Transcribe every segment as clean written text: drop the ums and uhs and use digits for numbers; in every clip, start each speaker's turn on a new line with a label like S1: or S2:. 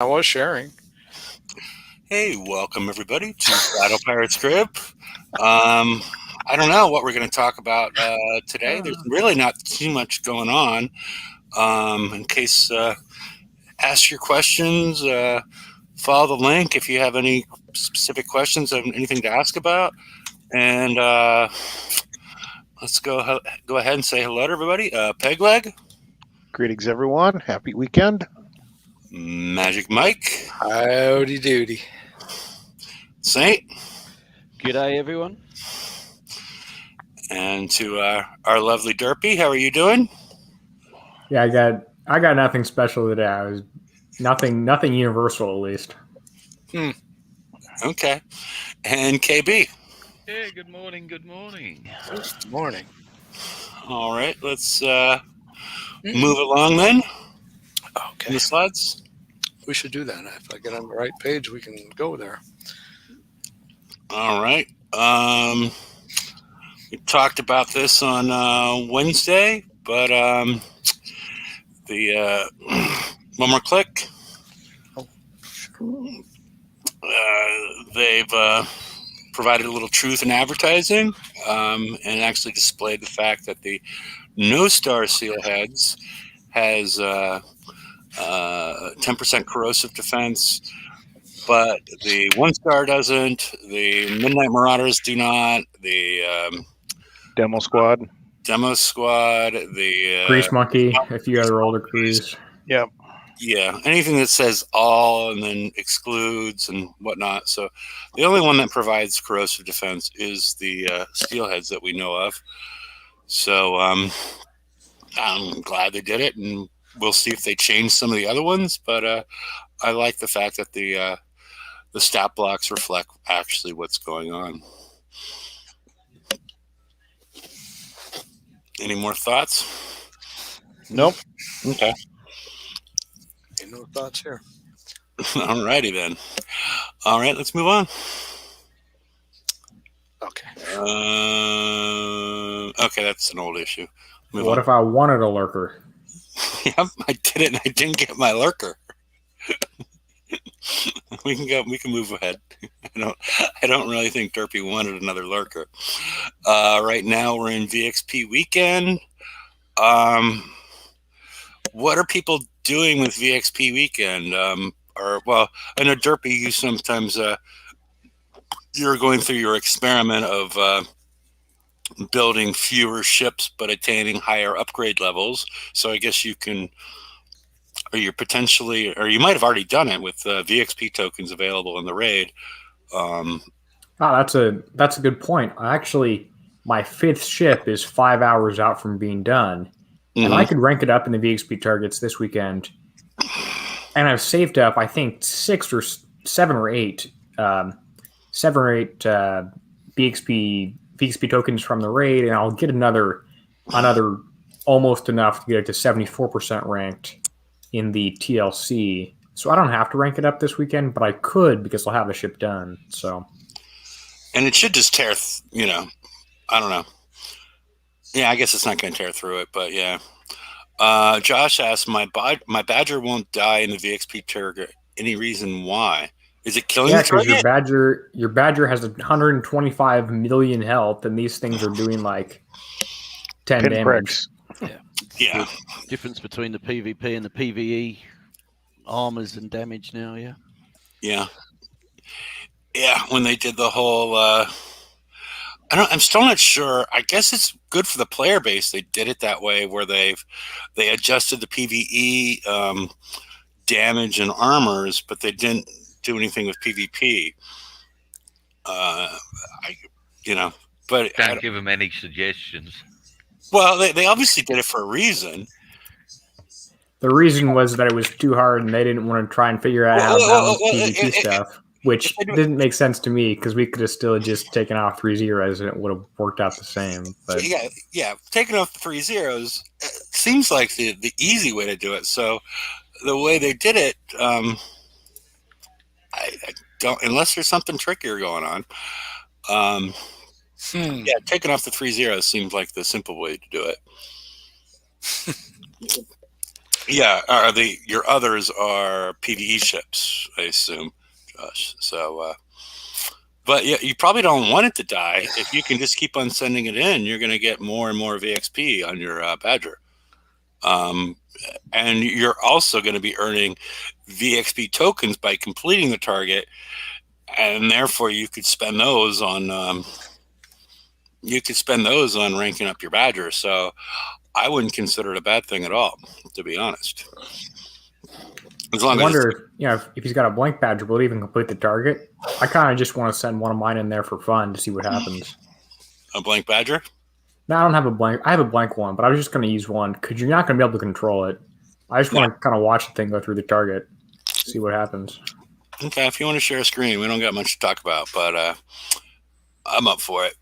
S1: I was sharing.
S2: Hey, welcome everybody to Battle Pirates Crib. I don't know what we're going to talk about today. There's really not too much going on. In case, ask your questions, follow the link if you have any specific questions and anything to ask about. And let's go ahead and say hello to everybody. Pegleg,
S3: Greetings, everyone. Happy weekend.
S2: Magic Mike,
S1: Howdy doody.
S2: Saint,
S4: G'day, everyone.
S2: and to our lovely Derpy. How are you doing?
S5: Yeah, I got nothing special today. I was nothing universal, at least.
S2: Okay. And KB.
S6: Yeah, good morning. Good morning.
S1: Good morning.
S2: All right, let's move along then. In
S1: Okay,
S2: the slides.
S1: we should do that. If I get on the right page, we can go there.
S2: All right. We talked about this on Wednesday, but the one more click. They've provided a little truth in advertising and actually displayed the fact that the No Star Steelheads has 10% corrosive defense, but the One Star doesn't. The Midnight Marauders do not. The
S3: Demo squad.
S2: Demo Squad, the
S5: Grease Monkey, a few other older crews.
S3: Yep.
S2: yeah, anything that says all and then excludes and whatnot. So the only one that provides corrosive defense is the Steelheads that we know of. So I'm glad they did it, and we'll see if they change some of the other ones. But I like the fact that the stat blocks reflect actually what's going on. Any more thoughts?
S3: Nope.
S2: Okay.
S1: Ain't no thoughts here.
S2: Alrighty then. All right, let's move on.
S1: Okay.
S2: Okay, that's an old issue. Move
S5: What
S2: on.
S5: if I wanted a lurker?
S2: Yep, I did it and I didn't get my lurker. We can move ahead. I don't really think Derpy wanted another lurker. Right now we're in VXP weekend. What are people doing with VXP weekend? Well, I know Derpy, you sometimes you're going through your experiment of building fewer ships but attaining higher upgrade levels. So I guess you can, or you're potentially, or you might have already done it with VXP tokens available in the raid.
S5: Oh, that's a good point. Actually, my fifth ship is 5 hours out from being done, and I could rank it up in the VXP targets this weekend. And I've saved up, I think, seven or eight VXP tokens from the raid, and I'll get another almost enough to get it to 74% ranked in the TLC. So I don't have to rank it up this weekend, but I could because I'll have the ship done. So,
S2: and it should just tear. I don't know. Yeah, I guess it's not going to tear through it, but yeah. Josh asked, my Badger won't die in the VXP target. Any reason why? Is it killing the target?
S5: Because your Badger has 125 million health, and these things are doing like 10 damage.
S3: Pinpricks.
S2: Yeah.
S4: The difference between the PvP and the PvE armors and damage now, yeah.
S2: Yeah. Yeah, when they did the whole I'm still not sure. I guess it's good for the player base. They did it that way where they adjusted the PvE damage and armors, but they didn't do anything with PvP. But
S6: Don't give them any suggestions.
S2: Well, they obviously did it for a reason.
S5: The reason was that it was too hard, and they didn't want to try and figure out how to balance PvP stuff, which didn't make sense to me because we could have still just taken off 3 zeros and it would have worked out the same. But
S2: yeah, taking off the 3 zeros seems like the easy way to do it. So the way they did it, I don't, unless there's something trickier going on. Yeah, taking off the 3 zeros seems like the simple way to do it. Yeah, your others are PVE ships, I assume, Josh. So, but yeah, you probably don't want it to die. If you can just keep on sending it in, you're going to get more and more VXP on your Badger. And you're also going to be earning VXP tokens by completing the target, and therefore you could spend those on ranking up your Badger. So I wouldn't consider it a bad thing at all, to be honest. As long
S5: I
S2: as
S5: wonder, if he's got a blank badger, will he even complete the target? I kind of just want to send one of mine in there for fun to see what happens.
S2: a blank Badger.
S5: No, I don't have a blank. I have a blank one, but I was just going to use one because you're not going to be able to control it. I just want to kind of watch the thing go through the target, see what happens.
S2: Okay, if you want to share a screen, we don't got much to talk about, but I'm up for it.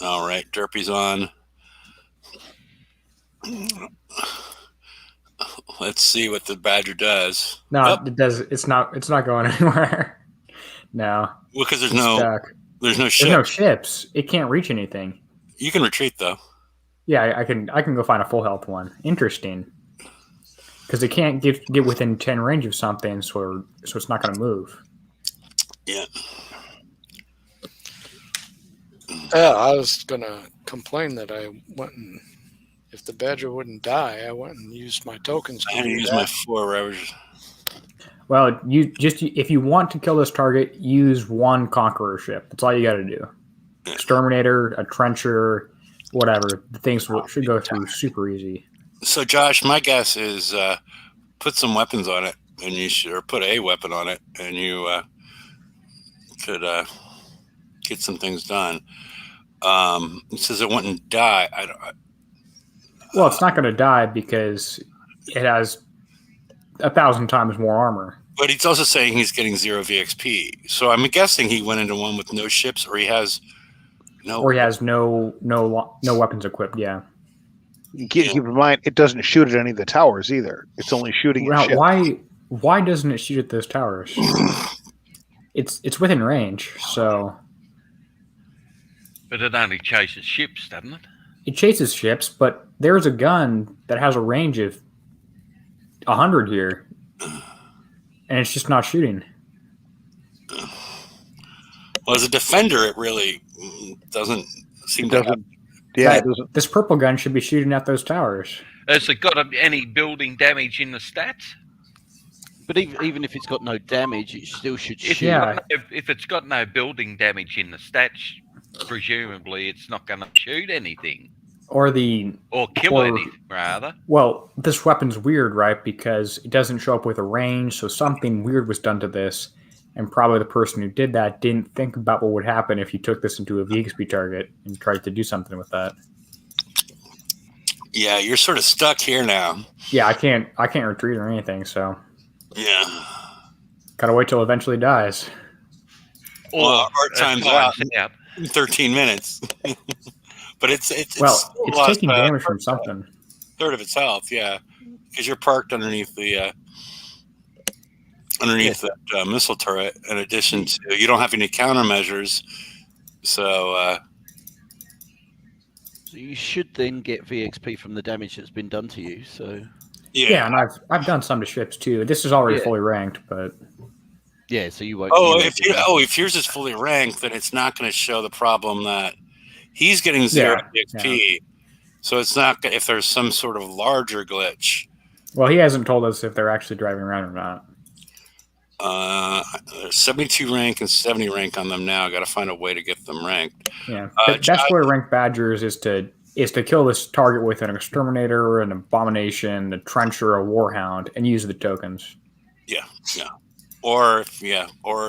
S2: All right, Derpy's on. Let's see what the Badger does.
S5: No, it does. It's not going anywhere. No.
S2: Well, because there's
S5: it's
S2: no
S5: stuck.
S2: ship.
S5: There's no ships. It can't reach anything.
S2: You can retreat though.
S5: Yeah, I can go find a full health one. Interesting. Because it can't get within 10 range of something, so it's not going to move.
S2: Yeah.
S1: Yeah, I was gonna complain that I went and if the Badger wouldn't die, I went and used my tokens.
S2: I had to use my 4 Ravagers.
S5: Well, if you want to kill this target, use one Conqueror ship. That's all you got to do. Exterminator, a Trencher, whatever. The things should go through super easy.
S2: So, Josh, my guess is put some weapons on it, and you should, or put a weapon on it, and you could get some things done. It says it wouldn't die.
S5: Well, it's not going to die because it has 1,000 times more armor.
S2: But he's also saying he's getting 0 VXP. So I'm guessing he went into one with no ships, or he has no.
S5: Or he has no weapons equipped. Yeah.
S3: Keep in mind, it doesn't shoot at any of the towers either. It's only shooting at ships.
S5: Why doesn't it shoot at those towers? It's within range, so.
S6: But it only chases ships, doesn't it?
S5: It chases ships, but there's a gun that has a range of 100 here, and it's just not shooting.
S2: Well, as a defender, it really doesn't seem to have.
S3: Yeah, it doesn't.
S5: This purple gun should be shooting at those towers.
S6: Has it got any building damage in the stats?
S4: But even if it's got no damage, it still should shoot.
S6: If it's got no building damage in the stats, presumably it's not going to shoot anything.
S5: Or
S6: kill anything, rather.
S5: Well, this weapon's weird, right? Because it doesn't show up with a range, so something weird was done to this, and probably the person who did that didn't think about what would happen if you took this into a VXP target and tried to do something with that.
S2: Yeah, you're sort of stuck here now.
S5: Yeah, I can't retreat or anything, so.
S2: Yeah.
S5: Gotta wait till it eventually dies.
S2: Well, our time's out in 13 minutes. But it's
S5: taking damage from something.
S2: Third of its health, yeah, because you're parked underneath the that missile turret. In addition to, you don't have any countermeasures, so
S4: you should then get VXP from the damage that's been done to you. So
S5: yeah, and I've done some to ships too. This is already fully ranked, but
S4: yeah, so you won't.
S2: If yours is fully ranked, then it's not going to show the problem that. He's getting 0 XP, so it's not if there's some sort of larger glitch.
S5: Well, he hasn't told us if they're actually driving around or not.
S2: 72 rank and 70 rank on them now. I got to find a way to get them ranked.
S5: Yeah, the best way to rank Badgers is to kill this target with an Exterminator, an Abomination, a Trencher, a Warhound, and use the tokens.
S2: Yeah, or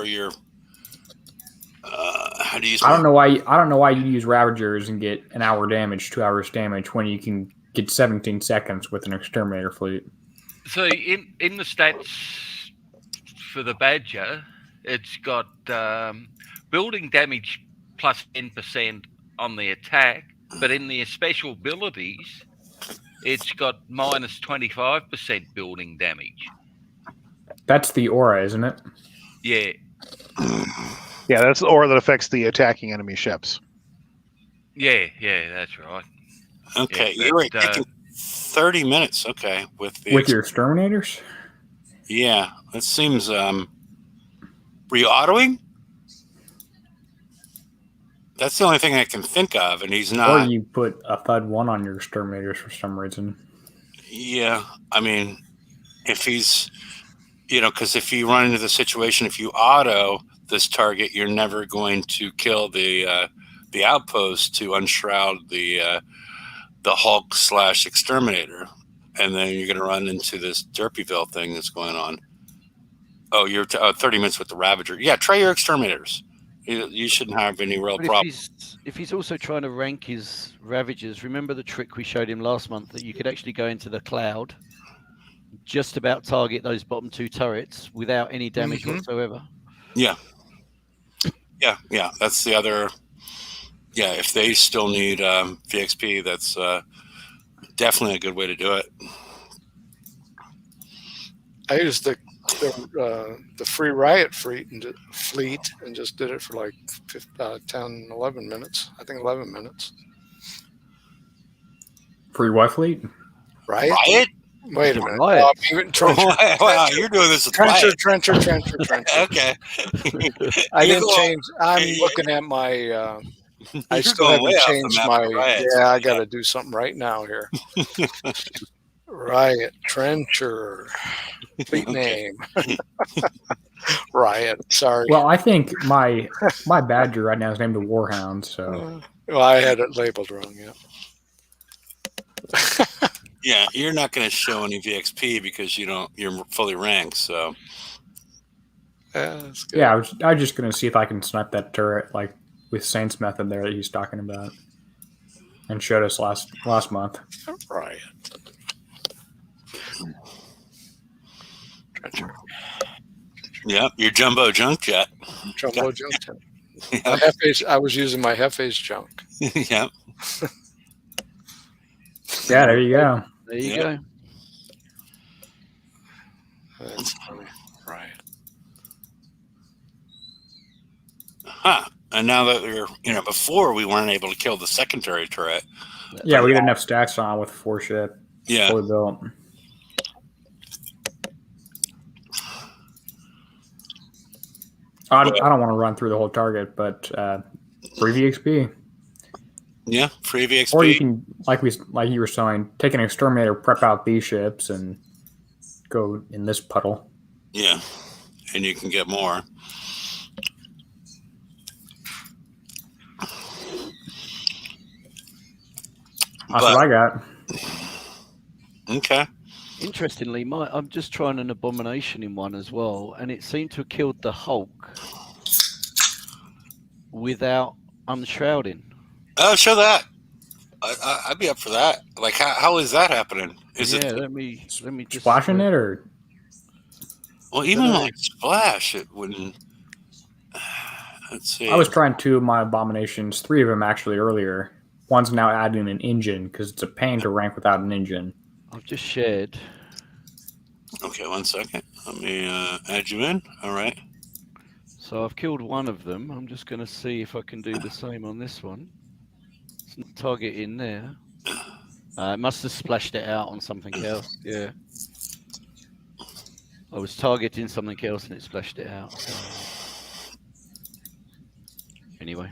S2: you're. How do you use?
S5: I don't know why you use Ravagers and get an hour damage, 2 hours damage when you can get 17 seconds with an Exterminator fleet.
S6: So in the stats for the Badger, it's got building damage plus 10% on the attack, but in the special abilities, it's got minus 25% building damage.
S5: That's the aura, isn't it?
S6: Yeah.
S3: Yeah, that's the aura that affects the attacking enemy ships.
S6: Yeah, that's right.
S2: Okay,
S6: Yeah,
S2: you're right. 30 minutes. Okay, with
S5: your exterminators.
S2: Yeah, it seems. Were you autoing? That's the only thing I can think of, and he's not.
S5: Or you put a FUD 1 on your exterminators for some reason.
S2: Yeah, I mean, if he's, because if you run into the situation, if you auto this target, you're never going to kill the outpost to unshroud the Hulk / exterminator, and then you're going to run into this Derpyville thing that's going on. Oh, you're 30 minutes with the Ravager. Yeah, try your exterminators. You shouldn't have any real problem.
S4: If he's also trying to rank his Ravagers, remember the trick we showed him last month that you could actually go into the cloud, just about target those bottom 2 turrets without any damage whatsoever.
S2: Yeah. That's the other. Yeah, if they still need VXP, that's definitely a good way to do it.
S1: I used the free riot fleet and just did it for like 10, 11 minutes. I think 11 minutes.
S5: Free what fleet?
S1: Riot? Wait a minute.
S4: Riot.
S2: Wow, you're doing this with
S1: Trencher.
S2: Okay.
S1: I didn't change. I'm looking at my. I still haven't changed my. Yeah, I got to do something right now here. Riot Trencher. Fleet name. Riot. Sorry.
S5: Well, I think my Badger right now is named the Warhound. So.
S1: Well, I had it labeled wrong. Yeah.
S2: Yeah, you're not going to show any VXP because you're fully ranked. So.
S1: That's good.
S5: Yeah, I was just going to see if I can snipe that turret like with Saint's method there that he's talking about, and showed us last month.
S1: Riot. Trencher.
S2: Yep, your jumbo junk jet.
S1: Jumbo junk jet. I was using my Hefe's junk.
S2: Yep.
S5: Yeah, there you go.
S4: There you go.
S1: That's funny. Right.
S2: Huh. And now that we're, before we weren't able to kill the secondary turret.
S5: Yeah, we get enough stacks on with 4 ship.
S2: Yeah.
S5: Fully built. I don't want to run through the whole target, but free VXP.
S2: Yeah, free VXP.
S5: Or you can, like you were saying, take an exterminator, prep out these ships, and go in this puddle.
S2: Yeah, and you can get more.
S5: That's what I got.
S2: Okay.
S4: Interestingly, I'm just trying an abomination in one as well, and it seemed to have killed the Hulk without unshrouding.
S2: Oh, show that. I'd be up for that. Like, how is that happening?
S4: Let me just
S5: splashing it, or
S2: well, even like splash, it wouldn't. Let's see.
S5: I was trying 2 of my abominations, 3 of them actually earlier. One's now adding an engine because it's a pain to rank without an engine.
S4: I've just shared.
S2: Okay, 1 second. Let me add you in. All right.
S4: So I've killed one of them. I'm just going to see if I can do the same on this one. It's not target in there. It must have splashed it out on something else. Yeah. I was targeting something else and it splashed it out. Anyway.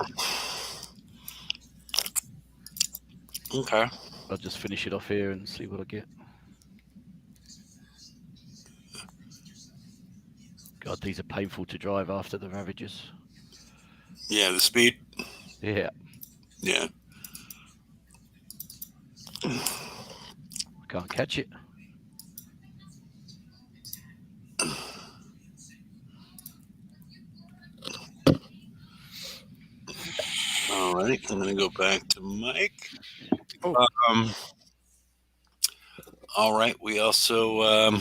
S2: Okay.
S4: I'll just finish it off here and see what I get. God, these are painful to drive after the Ravagers.
S2: Yeah, the speed.
S4: Yeah.
S2: Yeah.
S4: I can't catch it.
S2: All right, I'm going to go back to Mike. All right, we also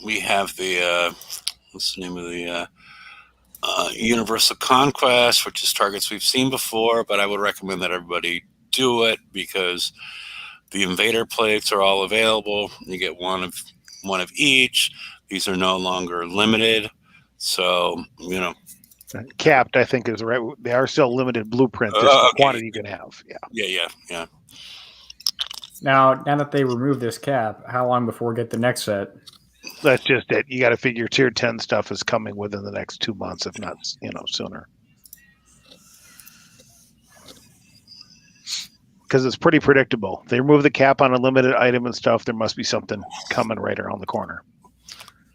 S2: we have the what's the name of the Universal Conquest, which is targets we've seen before, but I would recommend that everybody do it because the invader plates are all available. You get one of each. These are no longer limited, so
S3: capped, I think, is right. They are still limited blueprints. It's the quantity you can have. Yeah.
S2: Yeah.
S5: Now that they remove this cap, how long before we get the next set?
S3: That's just it. You got to figure tier 10 stuff is coming within the next 2 months, if not, sooner. Because it's pretty predictable. They remove the cap on a limited item and stuff. There must be something coming right around the corner.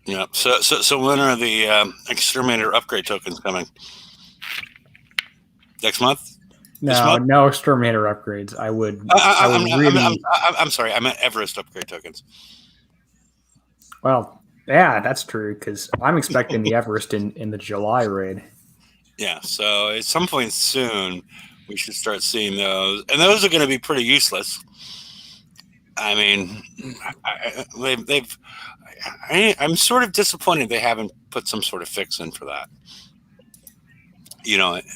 S2: Yeah. So when are the exterminator upgrade tokens coming? Next month?
S5: No exterminator upgrades.
S2: I'm sorry. I meant Everest upgrade tokens.
S5: Well, yeah, that's true because I'm expecting the Everest in the July raid.
S2: Yeah. So at some point soon, we should start seeing those, and those are going to be pretty useless. I mean, I'm sort of disappointed they haven't put some sort of fix in for that.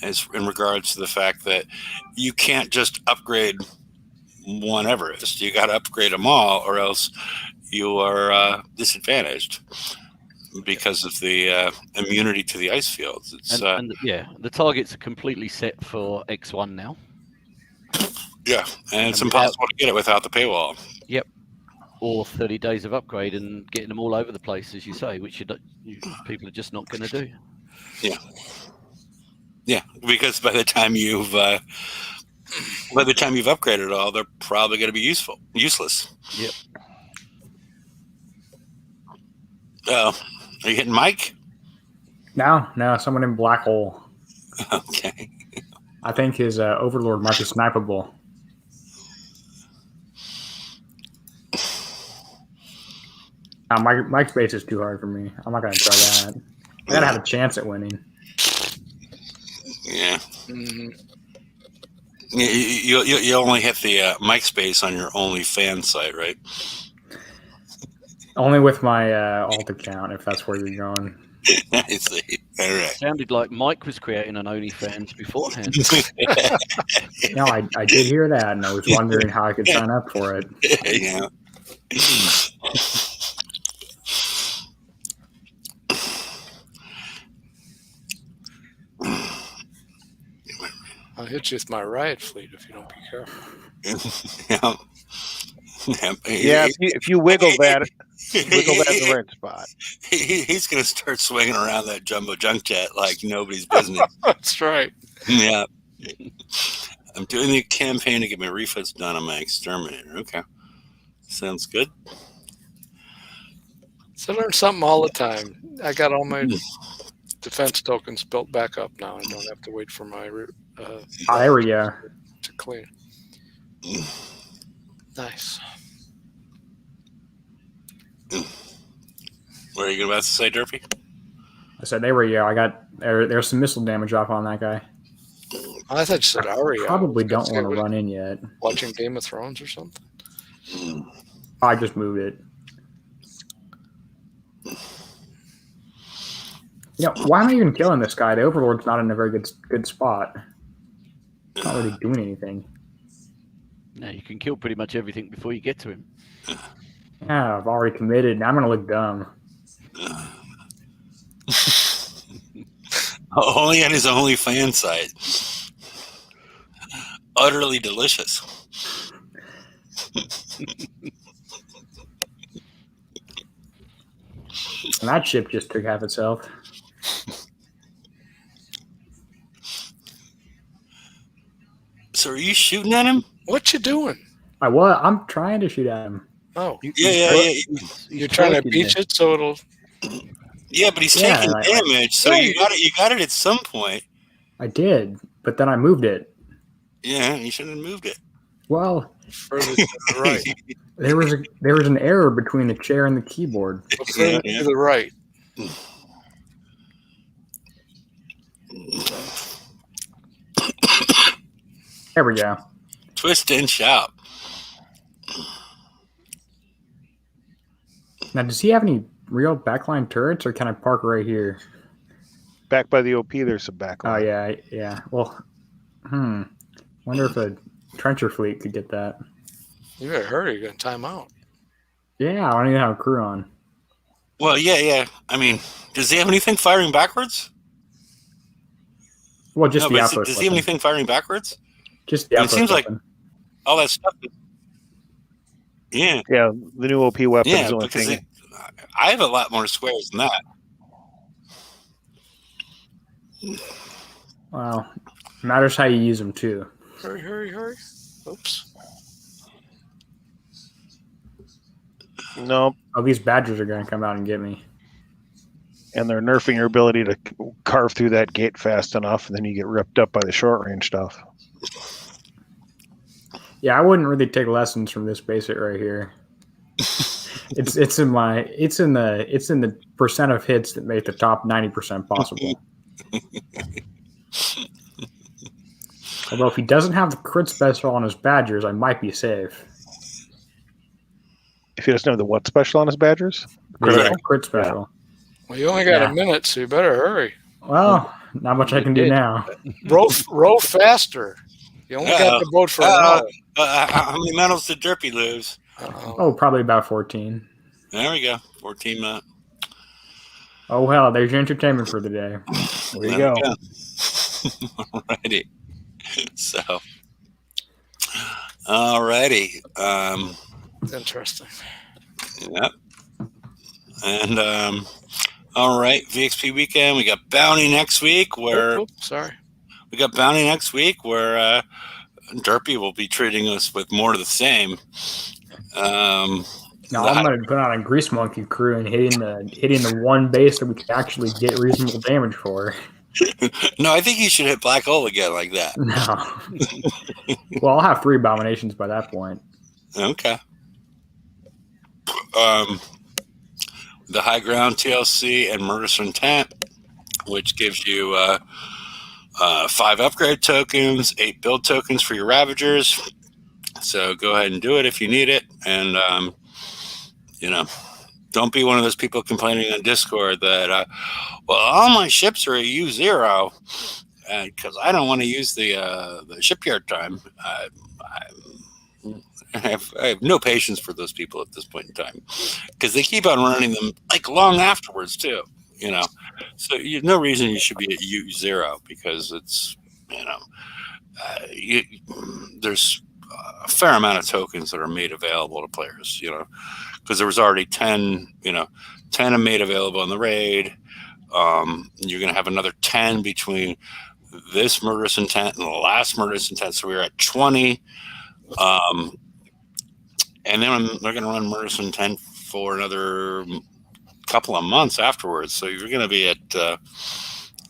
S2: As in regards to the fact that you can't just upgrade one Everest. You got to upgrade them all, or else you are disadvantaged because of the immunity to the ice fields.
S4: The targets are completely set for X1 now.
S2: Yeah, and it's impossible to get it without the paywall.
S4: Yep. Or 30 days of upgrade and getting them all over the place, as you say, which people are just not going to do.
S2: Yeah. Yeah, because by the time you've upgraded it all, they're probably going to be useless.
S4: Yep.
S2: Are you hitting Mike?
S5: No, someone in Black Hole.
S2: Okay.
S5: I think his Overlord might be snipeable. Mike's base is too hard for me. I'm not going to try that. I got to have a chance at winning.
S2: Yeah. Mm-hmm. You only hit the Mike's base on your OnlyFans site, right?
S5: Only with my alt account, if that's where you're going.
S2: I see. All right.
S4: Sounded like Mike was creating an OnlyFans beforehand.
S5: No, I did hear that, and I was wondering how I could sign up for it.
S2: Yeah.
S1: I'll hit you with my riot fleet if you don't be careful.
S3: Yeah, if you wiggle that in the right spot.
S2: He's going to start swinging around that jumbo junk jet like nobody's business.
S1: That's right.
S2: Yeah. I'm doing the campaign to get my refits done on my exterminator. Okay. Sounds good.
S1: So I learn something all the time. I got all my defense tokens built back up now. I don't have to wait for my
S5: there we go.
S1: To clean. Nice.
S2: What are you about to say, Derpy?
S5: I said there we go. I got there's some missile damage off on that guy.
S1: I thought you said Aria.
S5: Probably don't want to run in yet.
S1: Watching Game of Thrones or something?
S5: I just moved it. Why am I even killing this guy? The Overlord's not in a very good spot. It's not really doing anything.
S4: No, you can kill pretty much everything before you get to him.
S5: Yeah, I've already committed. Now I'm going to look dumb.
S2: Only on his OnlyFans site. Utterly delicious.
S5: And that ship just took half itself.
S2: So are you shooting at him?
S1: What you doing?
S5: I'm trying to shoot at him.
S1: Oh.
S2: Yeah.
S1: You're trying to beach it so it'll...
S2: Yeah, but he's taking damage, so you got it at some point.
S5: I did, but then I moved it.
S2: Yeah, you shouldn't have moved it.
S5: Well,
S1: further to the right.
S5: There was an error between the chair and the keyboard.
S1: Further to the right.
S5: There we go.
S2: Twist and shout.
S5: Now, does he have any real backline turrets, or can I park right here?
S3: Back by the OP, there's some backline.
S5: Oh, yeah. Well, wonder if a trencher fleet could get that.
S1: You better hurry. You're going to time out.
S5: Yeah, I don't even have a crew on.
S2: Well, yeah. I mean, does he have anything firing backwards?
S5: Well, just the outpost.
S2: Does he have anything firing backwards?
S5: Just the outpost.
S2: It seems like. all that stuff. Yeah,
S3: the new OP weapon is the only
S2: because
S3: thing.
S2: I have a lot more squares than that.
S5: Well, matters how you use them too.
S1: Hurry. Oops.
S3: No,
S5: Oh, these badgers are going to come out and get me.
S3: and they're nerfing your ability to carve through that gate fast enough, and then you get ripped up by the short range stuff.
S5: Yeah, I wouldn't really take lessons from this basic right here. It's in the percent of hits that make the top 90% possible. Although if he doesn't have the crit special on his badgers, I might be safe.
S3: If he doesn't have the what special on his badgers?
S5: Crit special.
S1: Well, you only got a minute, so you better hurry.
S5: Well, not much I can do now.
S1: Row faster. You only got the boat for an hour.
S2: How many medals did Derpy lose?
S5: Oh, probably about 14.
S2: There we go. 14 minutes.
S5: Oh, well, there's your entertainment for the day.
S3: There you go.
S2: Alrighty. So, alrighty.
S1: Interesting.
S2: Yep. And, all right, VXP weekend. We got Bounty next week where...
S1: sorry.
S2: We got Bounty next week where Derpy will be treating us with more of the same.
S5: No, I'm going to put on a Grease Monkey crew and hitting the one base that we can actually get reasonable damage for.
S2: No, I think you should hit Black Hole again like that.
S5: No. Well, I'll have 3 abominations by that point.
S2: Okay. The High Ground TLC and Murderous Intent, which gives you 5 upgrade tokens, 8 build tokens for your Ravagers. So go ahead and do it if you need it. And, don't be one of those people complaining on Discord that, all my ships are a U0 because I don't want to use the shipyard time. I have no patience for those people at this point in time because they keep on running them like long afterwards too, So no reason you should be at U0 because it's, there's a fair amount of tokens that are made available to players, because there was already 10 made available in the raid. You're going to have another 10 between this Murderous Intent and the last Murderous Intent. So we're at 20. And then they're going to run Murderous Intent for another couple of months afterwards. So you're going to be at,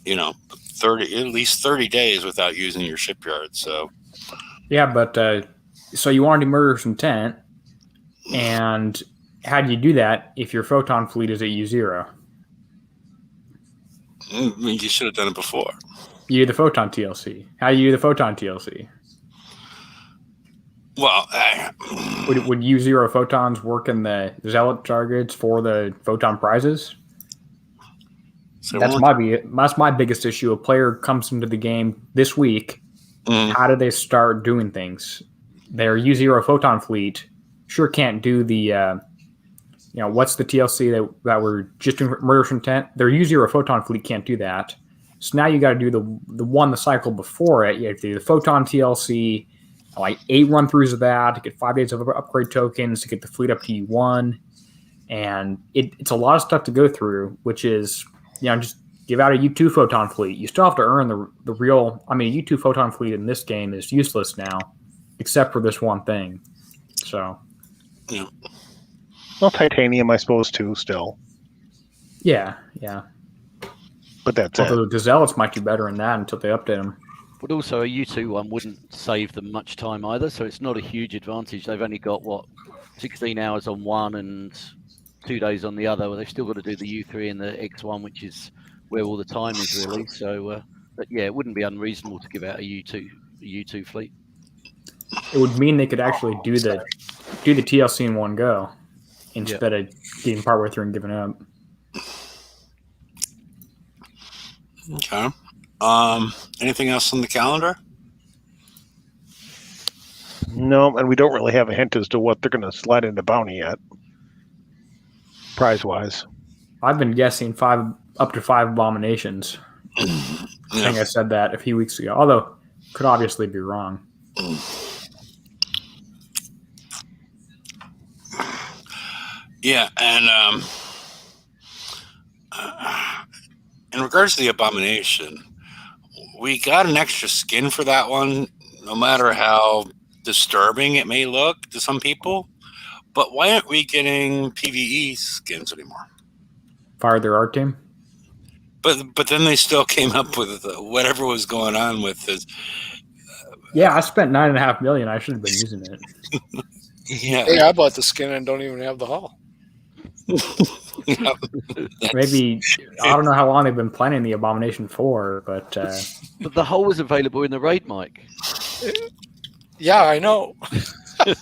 S2: 30, at least 30 days without using your shipyard. So,
S5: yeah, but so you want to do Murderous Intent, and how do you do that if your photon fleet is at U0?
S2: You should have done it before.
S5: You do the photon TLC. How do you do the photon TLC?
S2: Well,
S5: would U0 photons work in the zealot targets for the photon prizes? So that's my biggest issue. A player comes into the game this week. How do they start doing things? Their U0 photon fleet sure can't do the, what's the TLC that we're just doing Murderous Intent? Their U0 photon fleet can't do that. So now you got to do the cycle before it. You have to do the photon TLC, like 8 run-throughs of that to get 5 days of upgrade tokens to get the fleet up to U1. And it's a lot of stuff to go through, which is, just give out a U2 photon fleet. You still have to earn the real, a U2 photon fleet in this game is useless now, except for this one thing. So.
S2: Yeah.
S3: Well, titanium, I suppose, too, still.
S5: Yeah.
S3: But that's
S5: Although
S3: it.
S5: The Zealots might do better in that until they update them.
S4: But also a U2 one wouldn't save them much time either, so it's not a huge advantage. They've only got, 16 hours on one and 2 days on the other. Well, they've still got to do the U3 and the X1, which is where all the time is really. So, but yeah, it wouldn't be unreasonable to give out a U2 fleet.
S5: It would mean they could actually do the TLC in one go instead of getting partway through and giving up.
S2: Okay. Anything else on the calendar?
S3: No, and we don't really have a hint as to what they're going to slide into Bounty yet, prize-wise.
S5: I've been guessing up to 5 abominations. I think I said that a few weeks ago, although could obviously be wrong.
S2: Yeah, and in regards to the Abomination, we got an extra skin for that one, no matter how disturbing it may look to some people. But why aren't we getting PvE skins anymore?
S5: Fired their art team.
S2: But then they still came up with whatever was going on with this.
S5: Yeah, I spent $9.5 million. I should have been using it.
S2: Yeah,
S1: Hey, I bought the skin and don't even have the hull.
S5: Maybe I don't know how long they've been planning the Abomination for, but
S4: But the hull was available in the raid, Mike.
S1: Yeah, I know.
S2: yeah,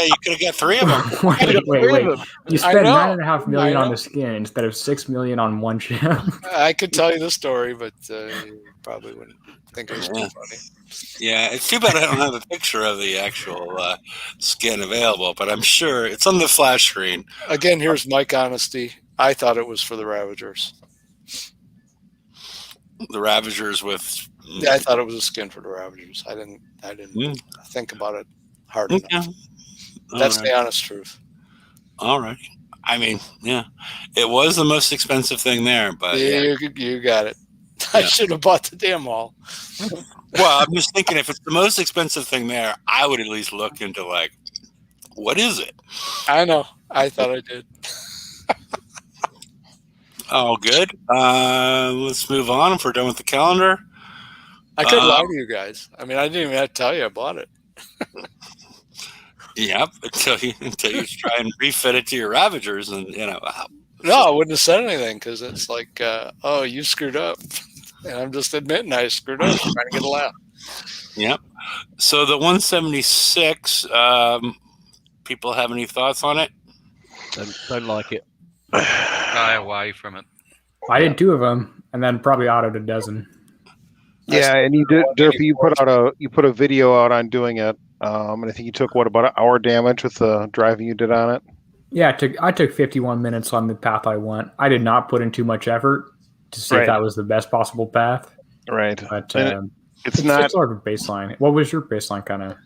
S2: you could have got 3 of them.
S5: wait. You spent
S1: know.
S5: $9.5 million
S1: I
S5: on
S1: know.
S5: the skin instead of $6 million on one ship.
S1: I could tell you the story, but you probably wouldn't think it was too funny.
S2: Yeah, it's too bad I don't have a picture of the actual skin available, but I'm sure it's on the flash screen.
S1: Again, here's Mike honesty. I thought it was for the Ravagers.
S2: The Ravagers with.
S1: Yeah, I thought it was a skin for the Ravagers. I didn't think about it hard enough.
S2: Okay.
S1: That's
S2: All
S1: the honest truth.
S2: All right. I mean, yeah, it was the most expensive thing there, but
S1: You got it. I should have bought the damn hull.
S2: Well, I'm just thinking if it's the most expensive thing there, I would at least look into like, what is it?
S1: I know. I thought I did.
S2: Oh, good. Let's move on. If we're done with the calendar,
S1: I could lie to you guys. I mean, I didn't even have to tell you I bought it.
S2: yep. Until you try and refit it to your Ravagers, and
S1: No, I wouldn't have said anything because it's like, oh, you screwed up. And I'm just admitting I screwed up, trying to get a laugh.
S2: Yep. So the 176, people have any thoughts on it?
S4: Don't like it.
S6: Stay away from it.
S5: I did 2 of them, and then probably autoed a dozen.
S3: Yeah, and you did, Durfee. You put a video out on doing it, and I think you took about an hour damage with the driving you did on it.
S5: Yeah, I took 51 minutes on the path I went. I did not put in too much effort to see if that was the best possible path.
S3: Right.
S5: But
S3: it's not
S5: it's sort of a baseline. What was your baseline kind of?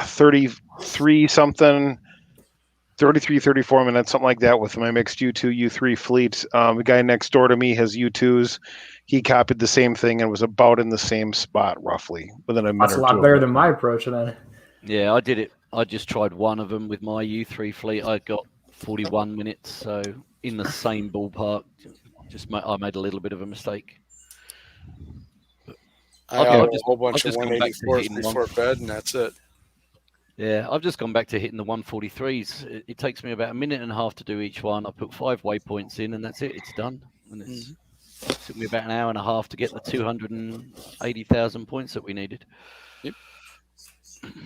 S3: 33 something, 33, 34 minutes, something like that with my mixed U2, U3 fleet. The guy next door to me has U2s. He copied the same thing and was about in the same spot roughly within a minute.
S5: That's a lot better than my approach then.
S4: Yeah, I did it. I just tried one of them with my U3 fleet. I got 41 minutes, so in the same ballpark. I made a little bit of a mistake.
S1: I got a whole bunch of 184s before bed, and that's it.
S4: Yeah, I've just gone back to hitting the 143s. It takes me about a minute and a half to do each one. I put 5 waypoints in, and that's it. It's done. And it took me about an hour and a half to get the 280,000 points that we needed.
S1: Yep.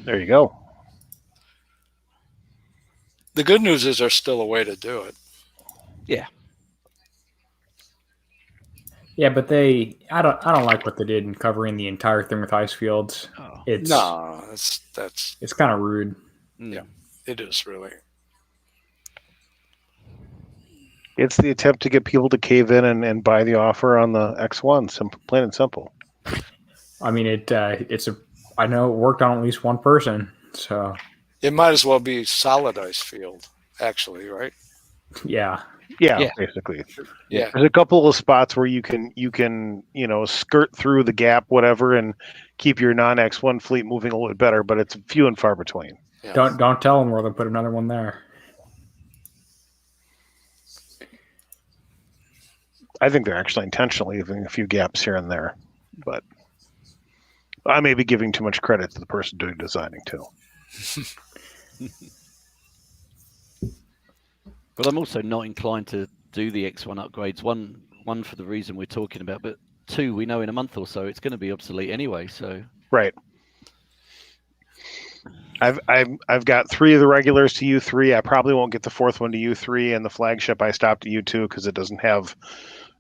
S3: There you go.
S1: The good news is there's still a way to do it.
S4: Yeah.
S5: Yeah, but I don't like what they did in covering the entire thing with ice fields.
S1: Oh.
S5: It's kind of rude.
S1: Yeah, it is really.
S3: It's the attempt to get people to cave in and buy the offer on the X1. Plain and simple.
S5: I mean, I know it worked on at least one person, so
S1: it might as well be solid ice field, actually, right?
S5: Yeah,
S3: basically.
S1: Yeah,
S3: there's a couple of spots where you can skirt through the gap, whatever, and keep your non-X1 fleet moving a little bit better, but it's few and far between.
S1: Yeah.
S5: Don't tell them where they'll put another one there.
S3: I think they're actually intentionally leaving a few gaps here and there, but I may be giving too much credit to the person doing designing too.
S4: But I'm also not inclined to do the X1 upgrades. One for the reason we're talking about, but 2, we know in a month or so it's going to be obsolete anyway. So
S3: right. I've got 3 of the regulars to U3. I probably won't get the 4th one to U3, and the flagship I stopped at U2 because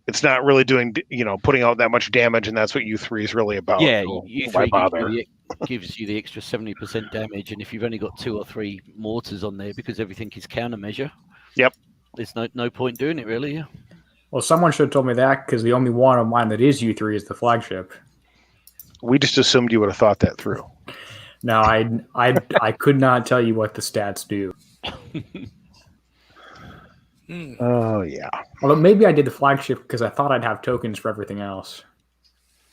S3: it's not really doing, putting out that much damage, and that's what U3 is really about.
S4: Yeah,
S3: so
S4: U3 gives you the extra 70% damage, and if you've only got 2 or 3 mortars on there, because everything is countermeasure.
S3: Yep.
S4: There's no point doing it, really. Yeah.
S5: Well, someone should have told me that because the only one of mine that is U3 is the flagship.
S3: We just assumed you would have thought that through.
S5: No, I could not tell you what the stats do.
S3: Oh yeah,
S5: Although maybe I did the flagship because I thought I'd have tokens for everything else.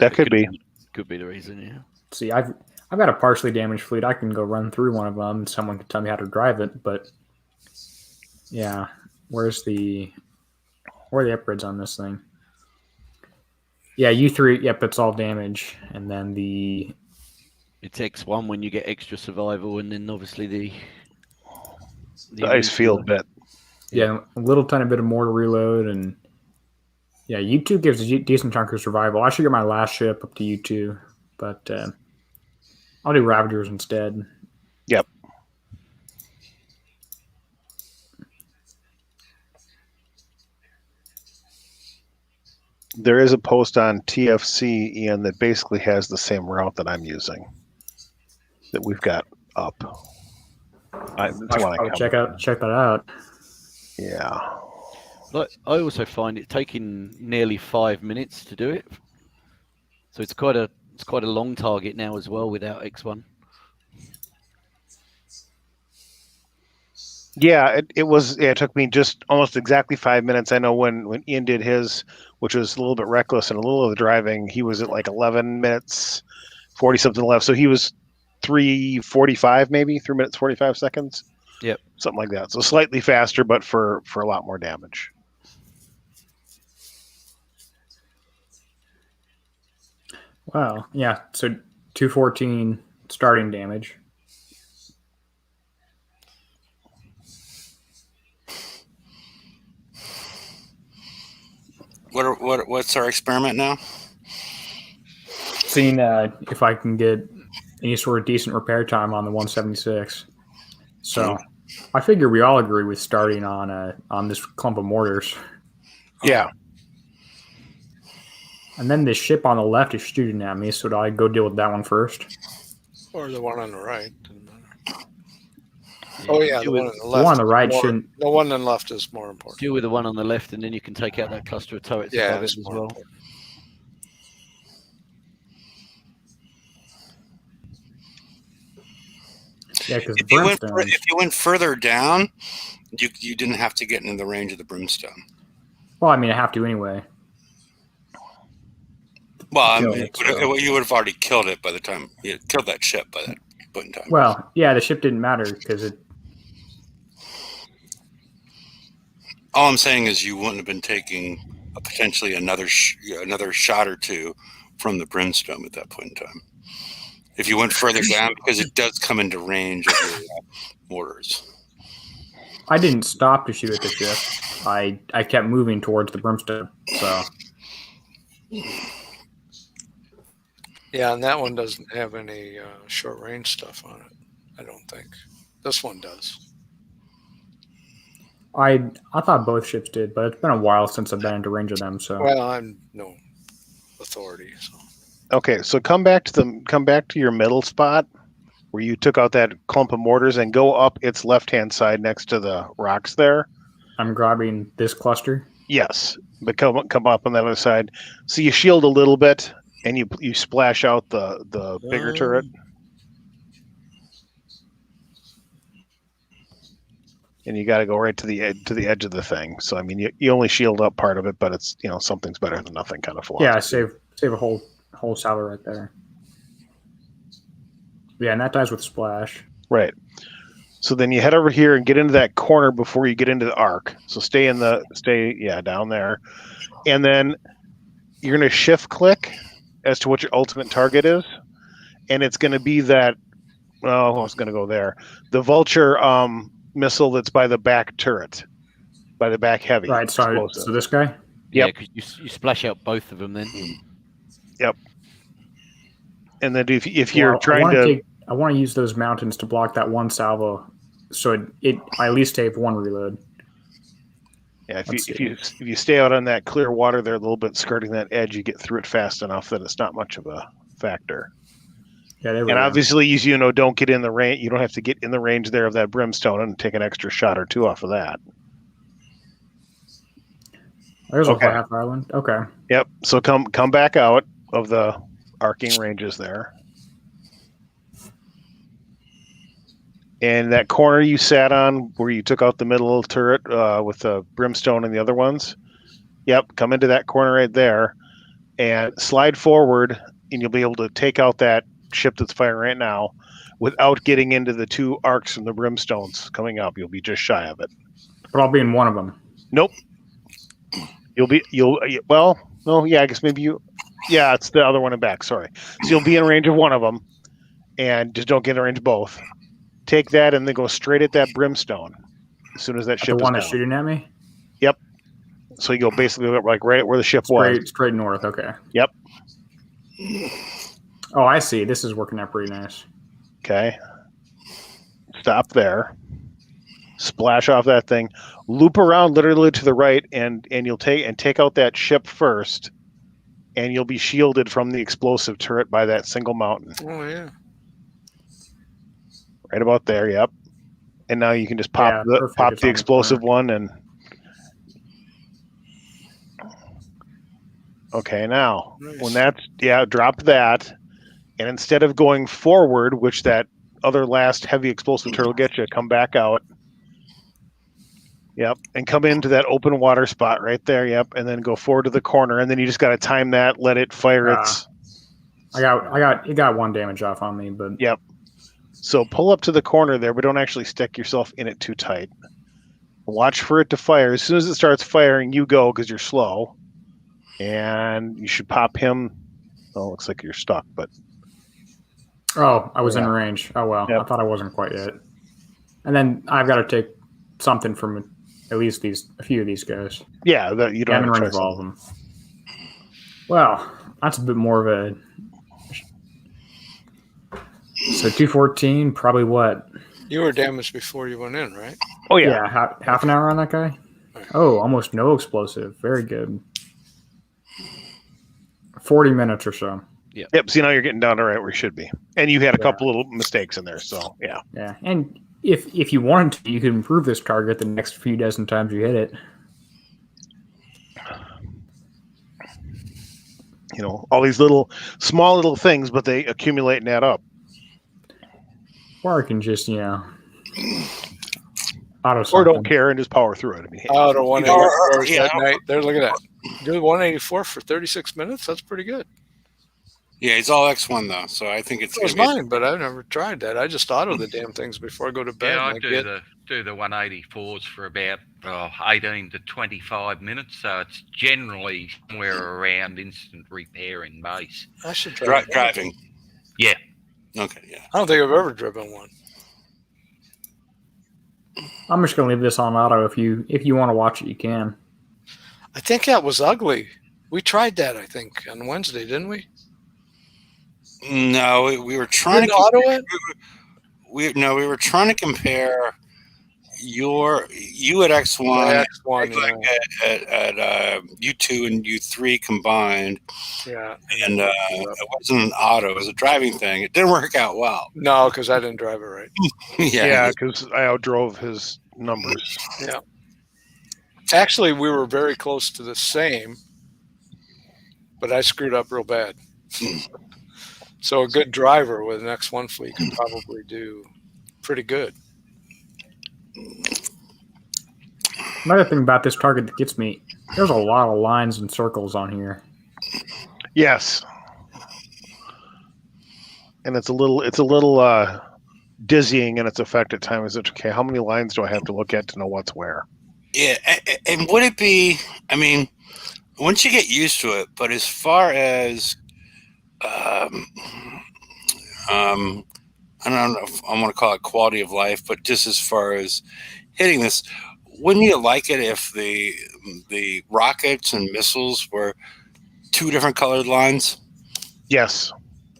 S3: that could be.
S4: Could be the reason, yeah.
S5: See, I've got a partially damaged fleet. I can go run through one of them, and someone can tell me how to drive it. But yeah, where are the upgrades on this thing? Yeah, U3. Yep, it's all damage, and then
S4: it's X1 when you get extra survival, and then obviously the
S3: ice field bit.
S5: Yeah, a little tiny bit of mortar reload, and yeah, U2 gives a decent chunk of survival. I should get my last ship up to U2, but I'll do Ravagers instead.
S3: Yep. There is a post on TFC, Ian, that basically has the same route that I'm using, that we've got up.
S5: Check that out.
S3: Yeah.
S4: But I also find it taking nearly 5 minutes to do it, so it's quite a long target now as well without X1.
S3: Yeah, it took me just almost exactly 5 minutes. I know when Ian did his, which was a little bit reckless and a little of the driving, he was at like 11 minutes, 40 something left. So he was 3:45, maybe 3 minutes 45 seconds.
S4: Yep,
S3: something like that. So slightly faster, but for a lot more damage.
S5: Wow. Yeah. So 214 starting damage.
S2: What's our experiment now?
S5: Seeing if I can get any sort of decent repair time on the 176. So I figure we all agree with starting on this clump of mortars.
S3: Yeah.
S5: And then the ship on the left is shooting at me, so do I go deal with that one first?
S1: Or the one on the right. Oh yeah, the one on the left.
S5: The one on the right shouldn't.
S1: The one on the left is more important.
S4: Deal with the one on the left, and then you can take out that cluster of turrets above it as well.
S1: Important.
S5: Yeah, because
S2: if you went further down, you didn't have to get into the range of the brimstone.
S5: Well, I mean, I have to anyway.
S2: Well, you would have already killed it by the time you killed that ship by that point in time.
S5: Well, yeah, the ship didn't matter because it.
S2: All I'm saying is you wouldn't have been taking potentially another shot or two from the brimstone at that point in time. If you went further down, because it does come into range of your mortars.
S5: I didn't stop to shoot at the ship. I kept moving towards the brimstone. So.
S1: Yeah, and that one doesn't have any short range stuff on it. I don't think. This one does.
S5: I thought both ships did, but it's been a while since I've been into range of them. So.
S1: Well, I'm no authority. So.
S3: Okay, so come back to your middle spot where you took out that clump of mortars and go up its left-hand side next to the rocks there.
S5: I'm grabbing this cluster.
S3: Yes, but come up on the other side. So you shield a little bit, and you splash out the bigger turret. And you got to go right to the edge of the thing. So I mean, you only shield up part of it, but it's something's better than nothing kind of philosophy.
S5: Yeah, save a whole salvo right there. Yeah, and that dies with splash.
S3: Right. So then you head over here and get into that corner before you get into the arc. So stay down there, and then you're going to shift click as to what your ultimate target is, and it's going to be that. Well, I was going to go there. The vulture missile that's by the back turret, by the back heavy.
S5: Right. So this guy.
S3: Yep.
S4: Yeah, because you splash out both of them then.
S3: Yep. And then if you're
S5: I want to use those mountains to block that one salvo, so I at least save one reload.
S3: Yeah, if you stay out on that clear water there a little bit, skirting that edge, you get through it fast enough that it's not much of a factor.
S5: Yeah,
S3: and obviously, as you know, don't get in the range. You don't have to get in the range there of that brimstone and take an extra shot or two off of that.
S5: There's a half island. Okay.
S3: Yep. So come back out of the arcing ranges there. And that corner you sat on where you took out the middle turret with the brimstone and the other ones. Yep, come into that corner right there and slide forward, and you'll be able to take out that ship that's firing right now without getting into the 2 arcs from the brimstones coming up. You'll be just shy of it.
S5: But I'll be in one of them.
S3: Nope. I guess maybe it's the other one in back. Sorry. So you'll be in range of one of them, and just don't get in range of both. Take that and then go straight at that brimstone as soon as that ship is
S5: the one
S3: down.
S5: that's shooting at me?
S3: Yep. So you go basically like right where the ship was.
S5: Straight north, okay.
S3: Yep.
S5: Oh, I see. This is working out pretty nice.
S3: Okay. Stop there. Splash off that thing. Loop around literally to the right, and you'll take out that ship first, and you'll be shielded from the explosive turret by that single mountain.
S1: Oh yeah.
S3: Right about there, yep. And now you can just pop the explosive one and okay, now when that's drop that, and instead of going forward, which that other last heavy explosive turret will get you, come back out. Yep, and come into that open water spot right there. Yep, and then go forward to the corner, and then you just got to time that, let it fire its.
S5: It got 1 damage off on me, but
S3: yep. So pull up to the corner there, but don't actually stick yourself in it too tight. Watch for it to fire. As soon as it starts firing, you go because you're slow, and you should pop him. Oh, looks like you're stuck, but.
S5: Oh, I was in range. Oh well, I thought I wasn't quite yet. And then I've got to take something from at least a few of these guys.
S3: Yeah, you don't have to
S5: range all of them. Well, that's a bit more of a. So 214, probably what?
S1: You were damaged before you went in, right?
S3: Oh yeah.
S5: Yeah, half an hour on that guy. Oh, almost no explosive. Very good. 40 minutes or so.
S3: Yep. See, now you're getting down to right where you should be, and you had a couple little mistakes in there. So yeah.
S5: Yeah, and if you wanted to, you could improve this target the next few dozen times you hit it.
S3: You know, all these small little things, but they accumulate and add up.
S5: Or I can just, auto
S3: or don't care and just power through it. I mean,
S1: auto 184 that night. There, look at that. Do 184 for 36 minutes. That's pretty good.
S2: Yeah, it's all X1 though, so I think it's.
S1: It was mine, but I've never tried that. I just auto the damn things before I go to bed.
S6: Yeah, I do the 184s for about 18 to 25 minutes, so it's generally somewhere around instant repair in base.
S1: I should try
S2: driving.
S6: Yeah.
S2: Okay. Yeah.
S1: I don't think I've ever driven one.
S5: I'm just gonna leave this on auto. If you want to watch it, you can.
S1: I think that was ugly. We tried that, I think, on Wednesday, didn't we?
S2: No, we were trying to
S1: auto it.
S2: We were trying to compare you at X1, at U2 and U3 combined.
S1: Yeah,
S2: and it wasn't an auto; it was a driving thing. It didn't work out well.
S1: No, because I didn't drive it right.
S3: Yeah, because I outdrove his numbers.
S1: Yeah. Actually, we were very close to the same, but I screwed up real bad. So a good driver with an X1 fleet could probably do pretty good.
S5: Another thing about this target that gets me, there's a lot of lines and circles on here.
S3: Yes. And it's a little dizzying in its effect at times. It's okay, how many lines do I have to look at to know what's where?
S2: Yeah, and would it be, I mean, once you get used to it, but as far as I don't know if I want to call it quality of life, but just as far as hitting this, wouldn't you like it if the rockets and missiles were 2 different colored lines?
S3: Yes.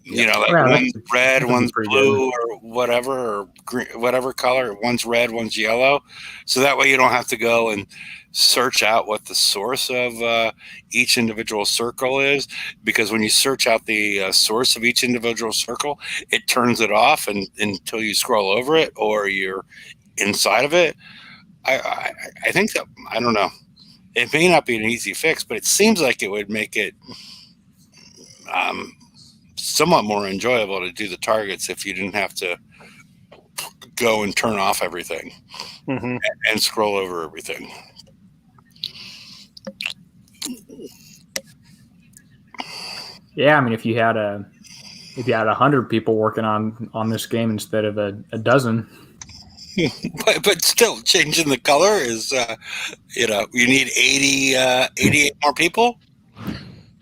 S2: One's red, one's blue, or whatever, or green, whatever color. One's red, one's yellow. So that way you don't have to go and search out what the source of each individual circle is. Because when you search out the source of each individual circle, it turns it off until you scroll over it or you're inside of it. I think that, I don't know. It may not be an easy fix, but it seems like it would make it somewhat more enjoyable to do the targets if you didn't have to go and turn off everything
S3: Mm-hmm.
S2: and scroll over everything.
S5: Yeah, I mean, if you had 100 people working on this game instead of a dozen.
S2: But still, changing the color is, you need 88 more people.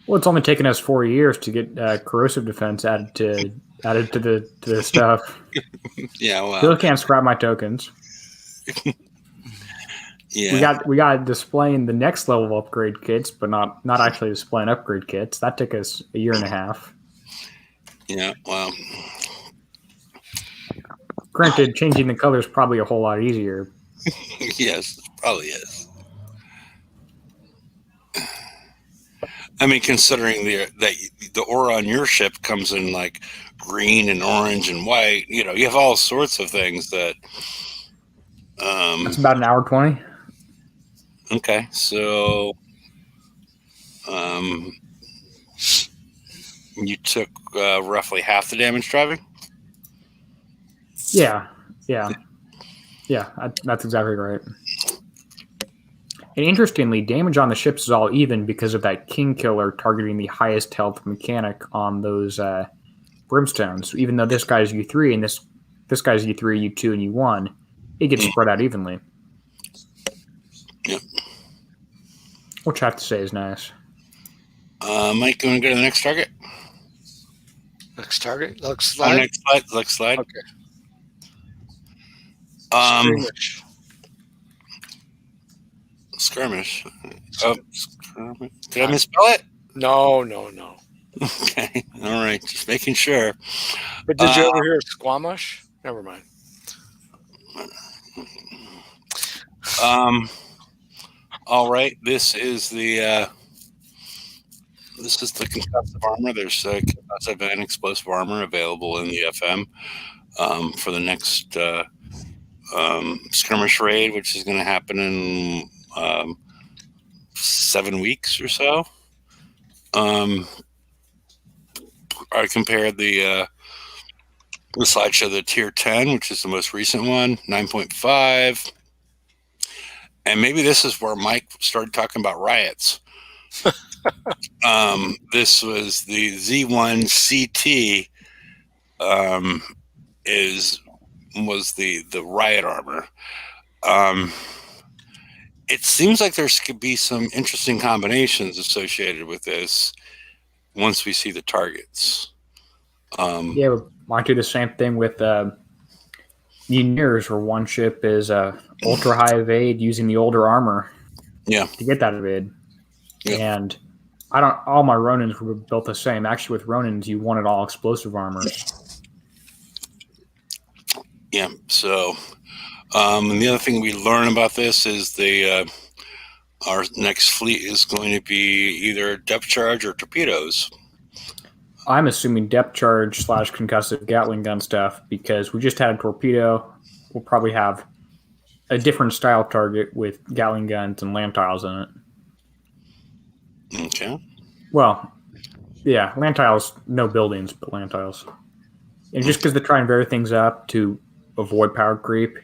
S5: Well, it's only taken us 4 years to get corrosive defense added to the stuff.
S2: Yeah, well,
S5: Still can't scrap my tokens.
S2: yeah,
S5: We got displaying the next level upgrade kits, but not actually displaying upgrade kits. That took us a year and a half.
S2: yeah, well.
S5: Granted, changing the color is probably a whole lot easier.
S2: Yes, it probably is. I mean, considering the aura on your ship comes in like green and orange and white, you have all sorts of things that.
S5: That's about an hour 20.
S2: Okay, so you took roughly half the damage driving?
S5: Yeah, that's exactly right. And interestingly, damage on the ships is all even because of that King Killer targeting the highest health mechanic on those brimstones. So even though this guy's U3 and this guy's U3, U2, and U1, it gets spread out evenly.
S2: Yep.
S5: Which I have to say is nice.
S2: Mike, you want to go to the next target?
S1: Next target? Next slide?
S2: Next slide.
S1: Okay.
S2: Skirmish. Oh, skirmish. Did I misspell it?
S1: No.
S2: Okay. All right. Just making sure.
S1: But did you ever hear of Squamish? Never mind.
S2: All right. This is the concussive armor. There's concussive and explosive armor available in the FM for the next skirmish raid, which is going to happen in 7 weeks or so. I compared the slideshow, the tier 10, which is the most recent one, 9.5. And maybe this is where Mike started talking about riots. This was the Z1 CT was the riot armor. It seems like there could be some interesting combinations associated with this once we see the targets.
S5: Yeah, we might do the same thing with Mutineers, where one ship is ultra high evade using the older armor.
S2: Yeah.
S5: To get that evade.
S2: Yeah.
S5: And all my Ronins were built the same. Actually, with Ronins, you wanted all explosive armor.
S2: Yeah. So, and the other thing we learn about this is our next fleet is going to be either depth charge or torpedoes.
S5: I'm assuming depth charge / concussive Gatling gun stuff because we just had a torpedo. We'll probably have a different style target with Gatling guns and land tiles in it.
S2: Okay.
S5: Well, yeah, land tiles, no buildings, but land tiles. And just because they're trying to vary things up to avoid power creep,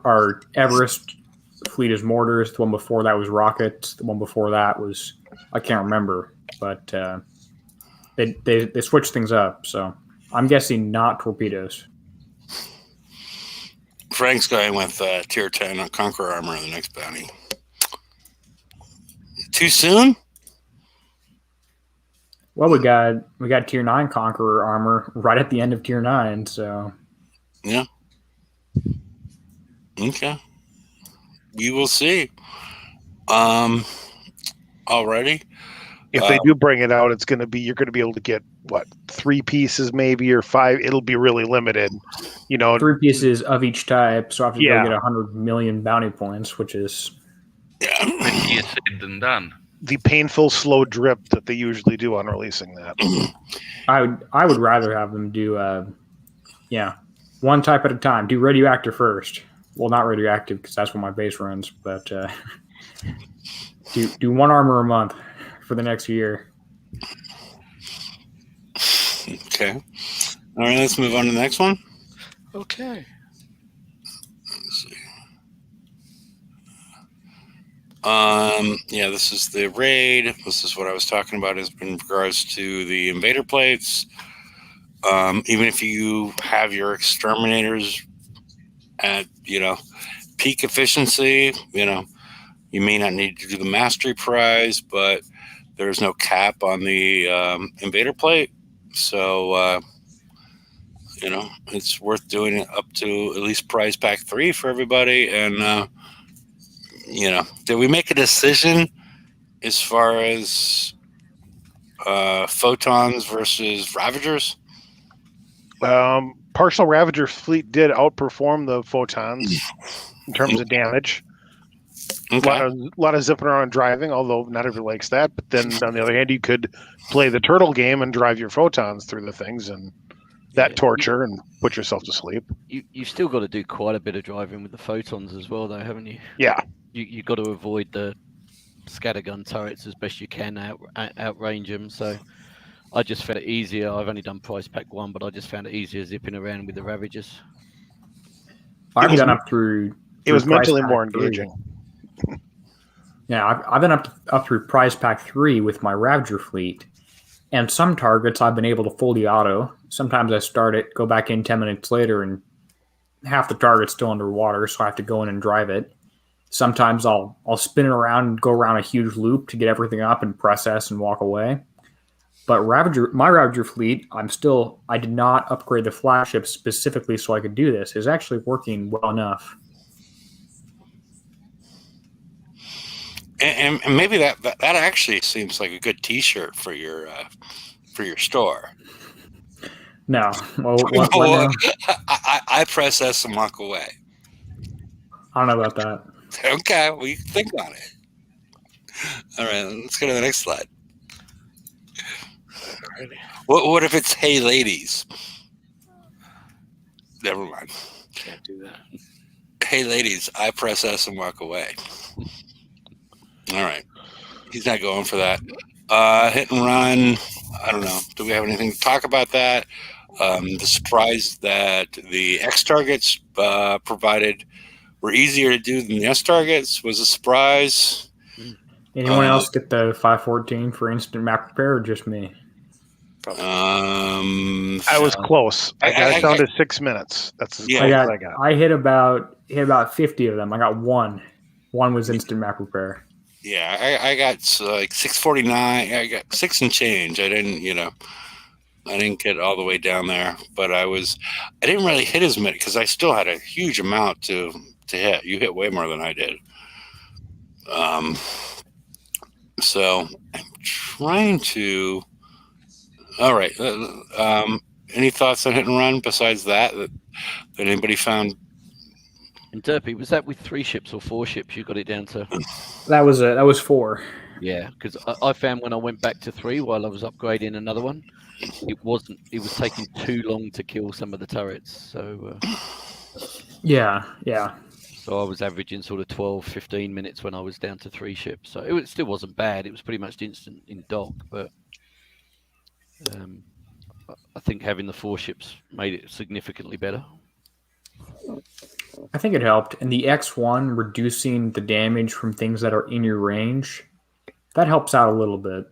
S5: our Everest fleet is mortars. The one before that was rockets. The one before that was, I can't remember, but they switched things up. So I'm guessing not torpedoes.
S2: Frank's going with tier 10 on Conqueror armor in the next bounty. Too soon?
S5: Well, we got tier 9 Conqueror armor right at the end of tier 9, so
S2: yeah. Okay. We will see. Alrighty.
S3: If they do bring it out, you're going to be able to get 3 pieces maybe or 5. It'll be really limited.
S5: 3 pieces of each type, so I have to go get 100 million bounty points, which is
S6: easier said than done.
S3: The painful slow drip that they usually do on releasing that.
S5: I would rather have them do one type at a time. Do radioactive first. Well, not radioactive because that's what my base runs, but do one armor a month for the next year.
S2: Okay. All right, let's move on to the next one.
S1: Okay.
S2: Let's see. Yeah, this is the raid. This is what I was talking about is in regards to the invader plates. Even if you have your exterminators at, peak efficiency, you may not need to do the mastery prize, but there's no cap on the invader plate. So, it's worth doing it up to at least prize pack 3 for everybody. And, did we make a decision as far as photons versus ravagers?
S3: Partial Ravager fleet did outperform the photons in terms of damage.
S2: Okay.
S3: A lot of zipping around and driving, although not everybody likes that. But then on the other hand, you could play the turtle game and drive your photons through the things and that torture and put yourself to sleep.
S4: You've still got to do quite a bit of driving with the photons as well, though, haven't you?
S3: Yeah.
S4: You've got to avoid the scattergun turrets as best you can, outrange them. So I just found it easier. I've only done prize pack 1, but I just found it easier zipping around with the Ravagers.
S5: I've done up through.
S3: It was mentally
S5: Prize
S3: more
S5: Pack 3.
S3: engaging.
S5: Yeah, I've been up through prize pack 3 with my Ravager fleet, and some targets I've been able to fully auto. Sometimes I start it, go back in 10 minutes later, and half the target's still underwater, so I have to go in and drive it. Sometimes I'll spin it around and go around a huge loop to get everything up and press S and walk away. But my Ravager fleet, I did not upgrade the flagship specifically so I could do this. It's actually working well enough.
S2: And maybe that actually seems like a good T-shirt for your store.
S5: No, well, what now?
S2: I press S and walk away.
S5: I don't know about that.
S2: Okay, well, you can think on it. All right, let's go to the next slide. What if it's "Hey ladies"? Never mind.
S1: Can't do that.
S2: Hey ladies, I press S and walk away. All right, he's not going for that. Hit and run. I don't know. Do we have anything to talk about that? The surprise that the X targets provided were easier to do than the S targets was a surprise.
S5: Anyone else get the 514 for instant map repair, or just me?
S3: I was close. I got it down to 6 minutes. That's as close as I got.
S5: I hit about 50 of them. I got one. One was instant map repair.
S2: Yeah, I got like 649. I got 6 and change. I didn't get all the way down there, but I didn't really hit as many because I still had a huge amount to hit. You hit way more than I did. So I'm trying to. All right. Any thoughts on hit and run besides that anybody found?
S4: And Derpy, was that with 3 ships or 4 ships? You got it down to.
S5: That was 4.
S4: Yeah, because I found when I went back to 3 while I was upgrading another one, it was taking too long to kill some of the turrets. So
S5: yeah.
S4: So I was averaging sort of 12, 15 minutes when I was down to 3 ships. So it still wasn't bad. It was pretty much instant in dock, but I think having the 4 ships made it significantly better.
S5: I think it helped. And the X1 reducing the damage from things that are in your range, that helps out a little bit.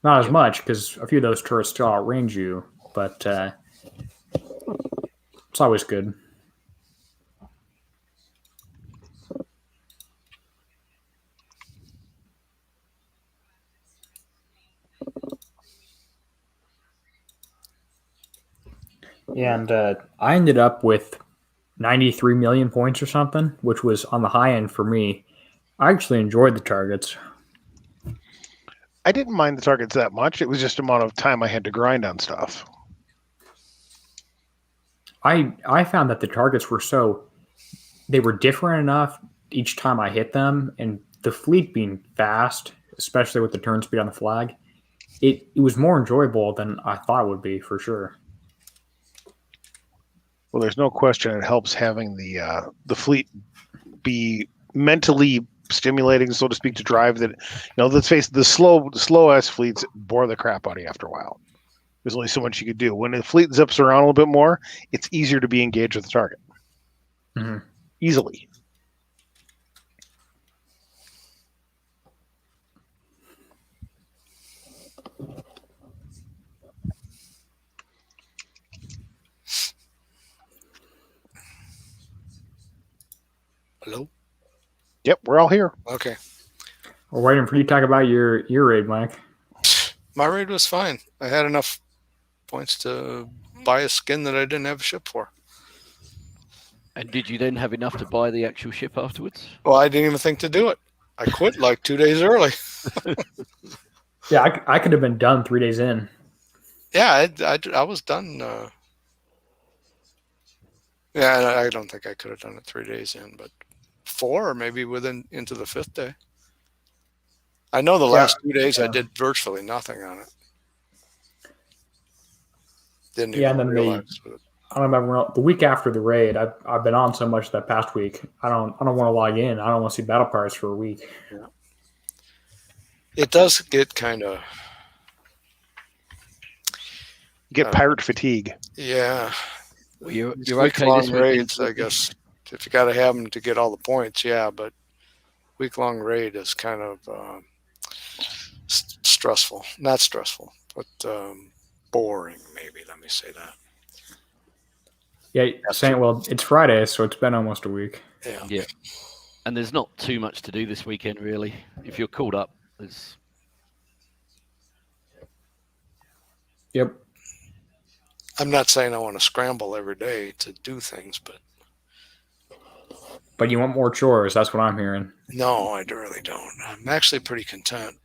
S5: Not as much, because a few of those turrets still outrange you, but it's always good. And I ended up with 93 million points or something, which was on the high end for me. I actually enjoyed the targets.
S3: I didn't mind the targets that much. It was just the amount of time I had to grind on stuff.
S5: I found that the targets they were different enough each time I hit them, and the fleet being fast, especially with the turn speed on the flag, it was more enjoyable than I thought it would be, for sure.
S3: Well, there's no question it helps having the fleet be mentally stimulating, so to speak, to drive. That let's face it, the slow S fleets bore the crap out of you after a while. There's only so much you could do. When the fleet zips around a little bit more, it's easier to be engaged with the target.
S5: Mhm.
S3: Easily.
S1: Hello?
S3: Yep, we're all here.
S1: Okay.
S5: We're waiting for you to talk about your raid, Mike.
S1: My raid was fine. I had enough points to buy a skin that I didn't have a ship for.
S4: And did you then have enough to buy the actual ship afterwards?
S1: Well, I didn't even think to do it. I quit like 2 days early.
S5: Yeah, I could have been done 3 days in.
S1: Yeah, I was done. Yeah, I don't think I could have done it 3 days in, but 4 or maybe into the 5th day. I know the last 2 days I did virtually nothing on it. Didn't
S5: Yeah,
S1: even
S5: and then
S1: realize it.
S5: I don't remember the week after the raid. I've been on so much that past week. I don't want to log in. I don't want to see battle cards for a week.
S1: Yeah. It does get kind of
S3: You get pirate fatigue.
S1: yeah.
S4: Well, you're
S1: These
S4: okay this
S1: week-long
S4: weekend.
S1: raids, I guess. If you got to have them to get all the points, yeah. But week-long raid is kind of stressful. Not stressful, but boring. Maybe let me say that.
S5: Yeah, saying well, it's Friday, so it's been almost a week.
S1: Yeah.
S4: Yeah. And there's not too much to do this weekend, really. If you're called up, there's
S5: Yep.
S1: I'm not saying I want to scramble every day to do things,
S5: But you want more chores. That's what I'm hearing.
S1: no, I really don't. I'm actually pretty content.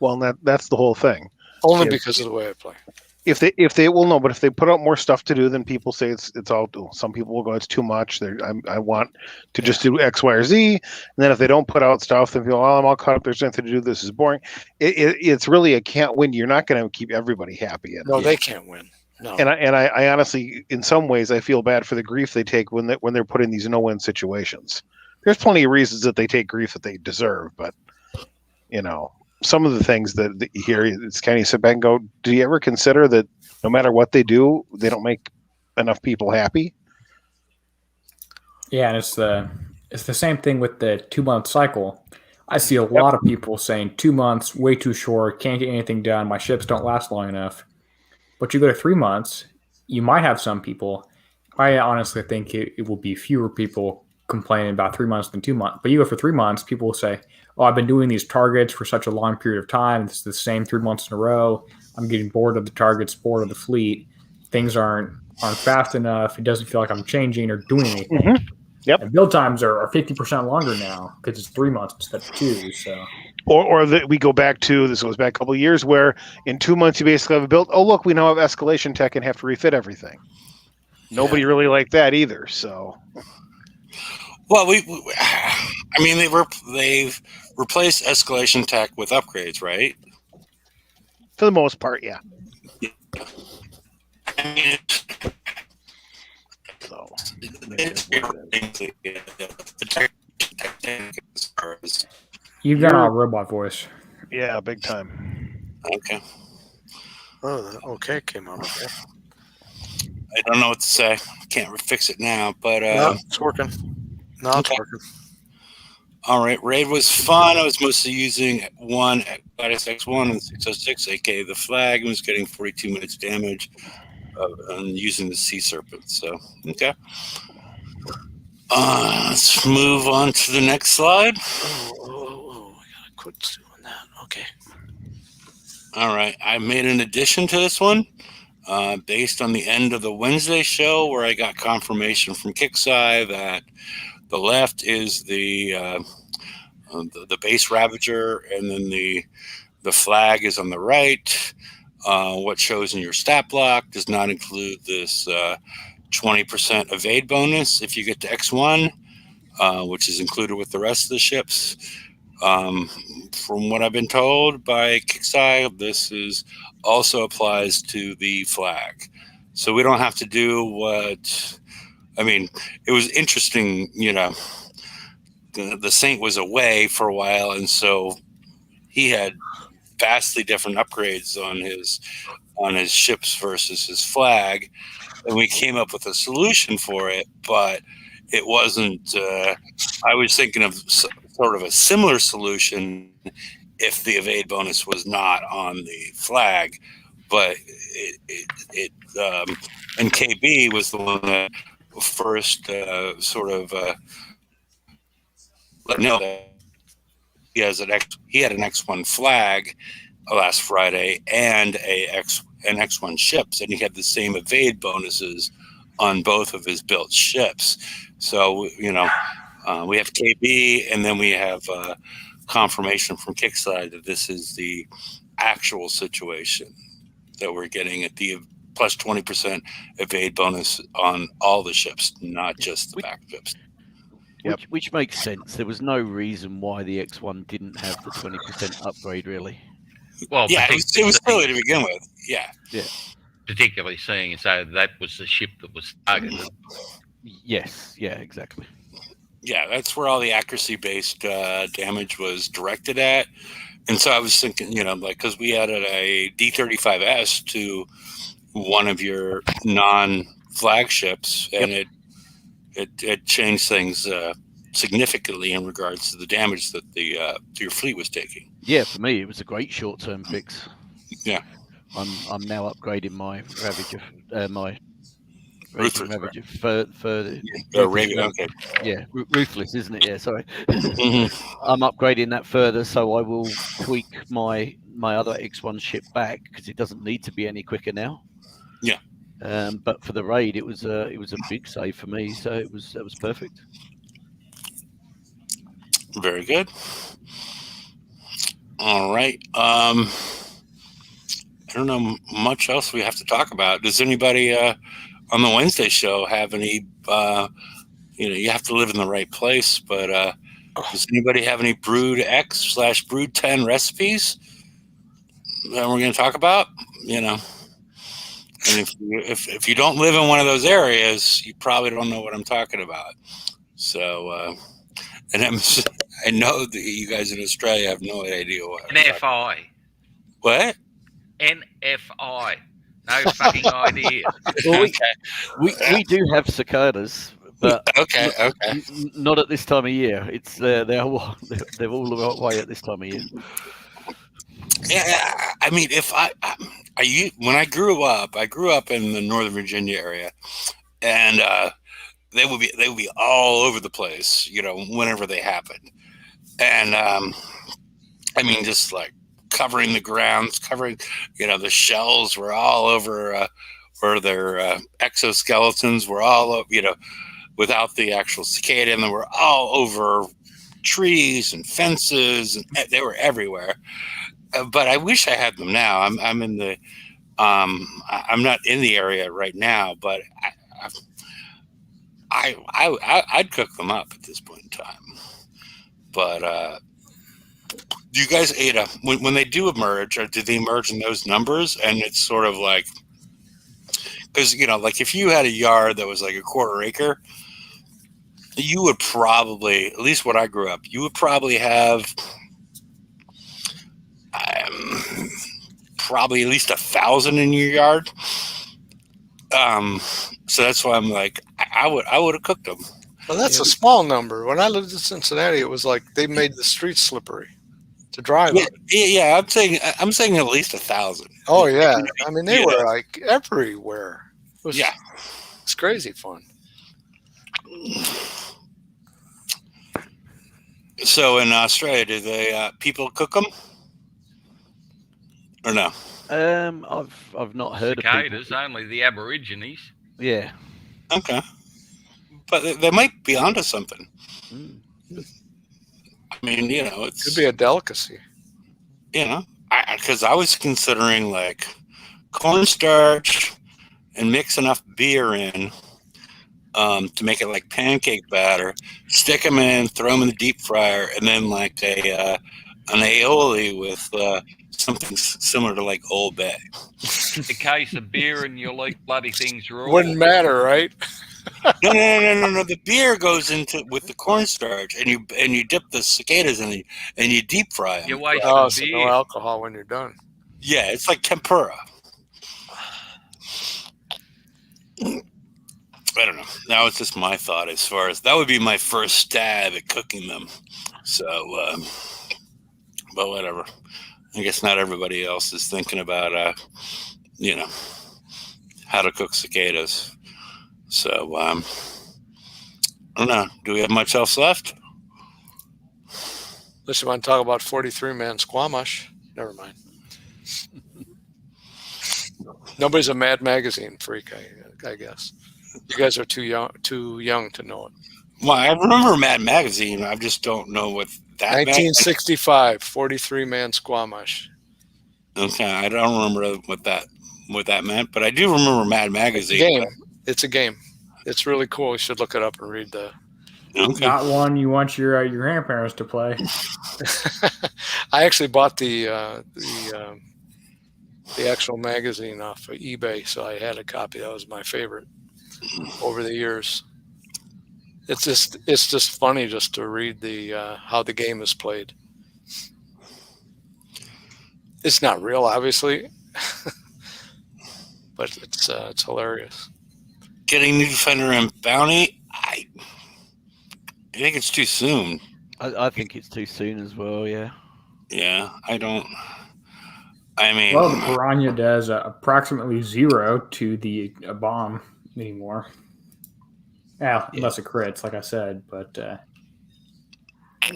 S3: Well, that's the whole thing.
S1: Only
S3: Yeah.
S1: because of the way I play.
S3: If they but if they put out more stuff to do, then people say it's all. Some people will go, it's too much. I want to just do X, Y, or Z. And then if they don't put out stuff, then people, I'm all caught up. There's nothing to do. This is boring. It's really a can't win. You're not going to keep everybody happy.
S1: No, they can't win. No.
S3: And I honestly, in some ways, I feel bad for the grief they take when they're put in these no-win situations. There's plenty of reasons that they take grief that they deserve, but some of the things that you hear, it's kind of sit back and go, do you ever consider that no matter what they do, they don't make enough people happy?
S5: Yeah, and it's the same thing with the 2-month cycle. I see a lot of people saying 2 months, way too short, can't get anything done, my ships don't last long enough. But you go to 3 months, you might have some people. I honestly think it will be fewer people complaining about 3 months than 2 months. But you go for 3 months, people will say, oh, I've been doing these targets for such a long period of time. It's the same 3 months in a row. I'm getting bored of the targets, bored of the fleet. Things aren't fast enough. It doesn't feel like I'm changing or doing anything.
S3: Mm-hmm. Yep.
S5: And build times are 50% longer now because it's 3 months instead of 2. So.
S3: Or that we go back to, this goes back a couple of years, where in 2 months you basically have a build. Oh, look, we now have escalation tech and have to refit everything. Nobody really liked that either. So,
S2: well, I mean, they've replaced escalation tech with upgrades, right?
S3: for the most part, yeah. So,
S5: You've got a robot voice.
S3: yeah, big time.
S2: Okay.
S1: Oh, the okay came out okay.
S2: I don't know what to say. Can't fix it now, but
S1: No, it's working. No, it's
S2: okay.
S1: working.
S2: All right, raid was fun. I was mostly using one Gladius X1 and 606, aka the flag, and was getting 42 minutes damage and using the Sea Serpent. So, okay. Let's move on to the next slide.
S1: Oh, I gotta quit doing that. Okay.
S2: All right, I made an addition to this one based on the end of the Wednesday show where I got confirmation from Kicksai that the left is the base Ravager, and then the flag is on the right. What shows in your stat block does not include this 20% evade bonus if you get to X1, which is included with the rest of the ships. From what I've been told by Kicksai, this also applies to the flag. So we don't have to do what... I mean, it was interesting, the Saint was away for a while, and so he had vastly different upgrades on his ships versus his flag, and we came up with a solution for it, but it wasn't. I was thinking of sort of a similar solution if the evade bonus was not on the flag, but and KB was the one that first sort of let me know that he had an X1 flag last Friday and an X1 ships, and he had the same evade bonuses on both of his built ships. So we have KB, and then we have confirmation from Kickside that this is the actual situation that we're getting at the plus 20% evade bonus on all the ships, not just the back ships.
S4: Which makes sense. There was no reason why the X1 didn't have the 20% upgrade, really.
S6: Well,
S2: yeah, it was silly to begin with. Yeah.
S6: Particularly seeing as though that was the ship that was targeted.
S4: Yes, yeah, exactly.
S2: Yeah, that's where all the accuracy-based damage was directed at. And so I was thinking, because we added a D35S to one of your non-flagships, and it changed things significantly in regards to the damage that your fleet was taking.
S4: Yeah, for me, it was a great short-term fix.
S2: Yeah.
S4: I'm now upgrading my Ravager, my
S2: Ruthless,
S4: Ravager further.
S2: Okay.
S4: Yeah, Ruthless, isn't it? Yeah, sorry. I'm upgrading that further, so I will tweak my other X1 ship back because it doesn't need to be any quicker now.
S2: Yeah.
S4: But for the raid, it was a big save for me, so that was perfect.
S2: Very good. All right. I don't know much else we have to talk about. Does anybody on the Wednesday show have any? You have to live in the right place, but does anybody have any Brood X/Brood 10 recipes that we're going to talk about? And if you don't live in one of those areas, you probably don't know what I'm talking about. So, and I know that you guys in Australia have no idea what.
S6: NFI.
S2: What?
S6: NFI. No fucking idea.
S4: Well, we do have cicadas, but
S2: okay.
S4: Not at this time of year. It's they're all the right way at this time of year.
S2: Yeah, I mean, when I grew up in the Northern Virginia area, and they would be all over the place, whenever they happened, and I mean, just like covering the grounds, the shells were all over, or their exoskeletons were all, without the actual cicada, and they were all over trees and fences, and they were everywhere. But I wish I had them now. I'm in the, I'm not in the area right now, but I'd cook them up at this point in time. But do you guys when they do emerge, or do they emerge in those numbers? And it's sort of like, because like if you had a yard that was like a quarter acre, you would probably, at least when I grew up, you would probably have probably at least 1,000 in your yard. So that's why I'm like, I would have cooked them.
S1: Well, that's a small number. When I lived in Cincinnati, it was like they made the streets slippery to drive on.
S2: Yeah, I'm saying at least 1,000.
S1: Oh yeah, I mean they were like everywhere. It's crazy fun.
S2: So in Australia, do they people cook them or no?
S4: I've not heard
S6: cicadas,
S4: of people.
S6: Only the Aborigines.
S4: Yeah.
S2: Okay, but they might be onto something. I mean, it
S1: could be a delicacy.
S2: Because I was considering like cornstarch and mix enough beer in to make it like pancake batter, stick them in, throw them in the deep fryer, and then like an aioli with something similar to like Old Bay.
S6: A case of beer and you'll eat bloody things raw.
S1: Wouldn't matter, right?
S2: No. The beer goes into with the cornstarch, and you dip the cicadas in it, and you deep fry them.
S6: You're wasting
S1: Oh, so no
S6: beer.
S1: alcohol when you're done.
S2: Yeah, it's like tempura. I don't know. Now it's just my thought as far as that would be my first stab at cooking them. So, but whatever. I guess not everybody else is thinking about, how to cook cicadas. So, I don't know. Do we have much else left?
S1: Unless you want to talk about 43-man Squamish. Never mind. Nobody's a Mad Magazine freak, I guess. You guys are too young to know it.
S2: Well, I remember Mad Magazine. I just don't know what that
S1: 1965, 43-man Squamish.
S2: Okay, I don't remember what that meant, but I do remember Mad Magazine.
S1: It's a game. It's really cool. You should look it up and read the.
S2: Okay.
S5: Not one you want your grandparents to play.
S1: I actually bought the actual magazine off of eBay, so I had a copy. That was my favorite over the years. It's just funny just to read the how the game is played. It's not real, obviously, but it's hilarious.
S2: Getting new Defender and Bounty, I think it's too soon.
S4: I think it's too soon as well. Yeah.
S2: Yeah, I don't. I mean,
S5: Well, the Piranha does approximately 0 to the bomb anymore. Yeah, unless it crits, like I said. But
S4: there's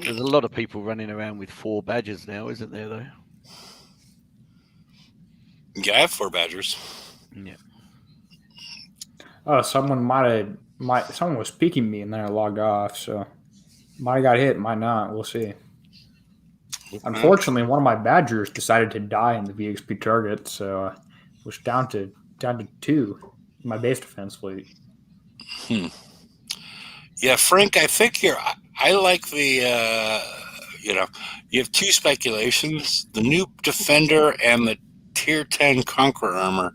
S4: a lot of people running around with 4 badgers now, isn't there? Though.
S2: Yeah, I have 4 badgers.
S4: Yeah.
S5: oh, someone someone was peeking me and then I logged off. So might have got hit, might not. We'll see. Unfortunately, one of my badgers decided to die in the VXP target, so I was down to 2 in my base defense fleet.
S2: Yeah, Frank, I think I like the you have 2 speculations: the new Defender and the Tier 10 Conqueror armor.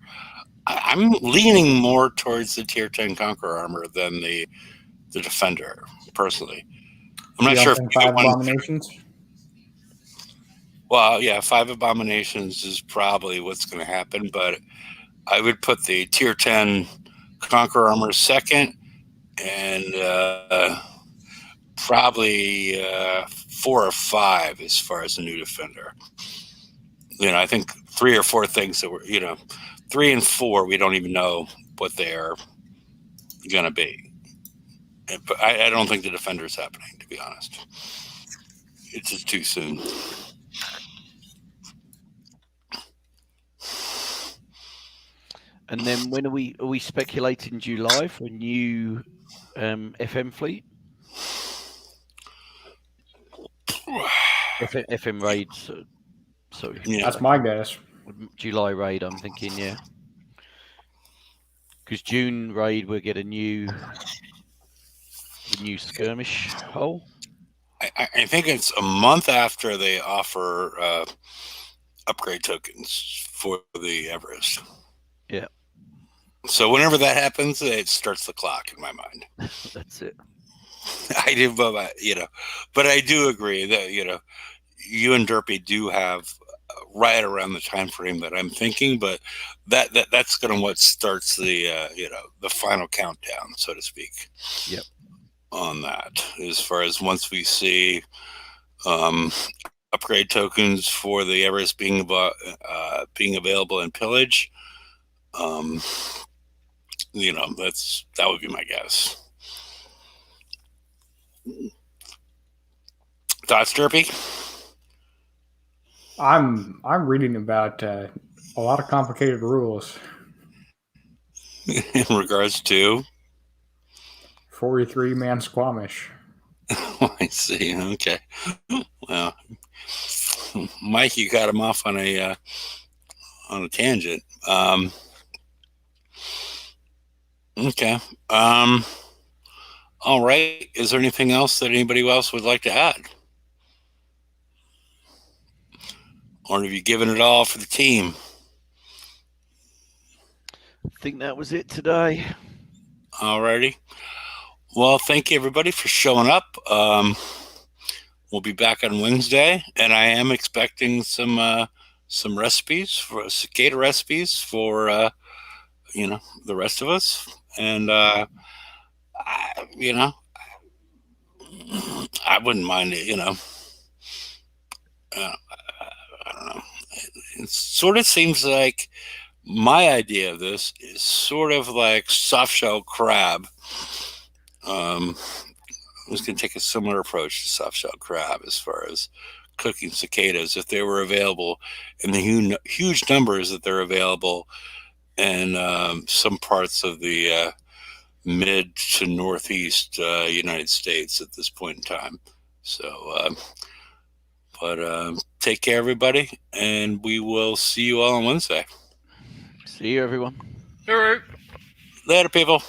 S2: I'm leaning more towards the Tier 10 Conqueror armor than the Defender, personally. I'm not sure if
S5: 5 abominations.
S2: Well, yeah, 5 abominations is probably what's going to happen, but I would put the Tier 10 Conqueror armor second, and probably 4 or 5 as far as the new Defender. I think 3 or 4 things that were, 3 and 4, we don't even know what they're going to be. But I don't think the Defender's happening, to be honest. It's just too soon.
S4: And then when are we speculating July for a new FM fleet? FM raid. Sorry.
S2: Yeah.
S5: That's my guess.
S4: July raid, I'm thinking, yeah. Because June raid, we'll get the new skirmish hull.
S2: I think it's a month after they offer upgrade tokens for the Everest.
S4: Yeah.
S2: So whenever that happens, it starts the clock in my mind.
S4: That's it.
S2: I do, but I do agree that you and Derpy do have right around the time frame that I'm thinking, but that's going to what starts the the final countdown, so to speak.
S4: Yep.
S2: On that, as far as once we see upgrade tokens for the Everest being available in pillage, that would be my guess. Thoughts, Derpy?
S5: I'm reading about a lot of complicated rules.
S2: In regards to
S5: 43-man Squamish.
S2: I see. Okay. Well, Mike, you got him off on a tangent. Okay. All right. Is there anything else that anybody else would like to add? Or have you given it all for the team?
S4: I think that was it today.
S2: Alrighty. Well, thank you everybody for showing up. We'll be back on Wednesday, and I am expecting some recipes for cicada recipes for the rest of us, and I wouldn't mind it. I don't know. It sort of seems like my idea of this is sort of like soft shell crab. I was going to take a similar approach to soft shell crab as far as cooking cicadas if they were available in the huge numbers that they're available in some parts of the mid to northeast United States at this point in time. So, but take care, everybody, and we will see you all on Wednesday.
S4: See you, everyone.
S6: All right.
S2: Later, people.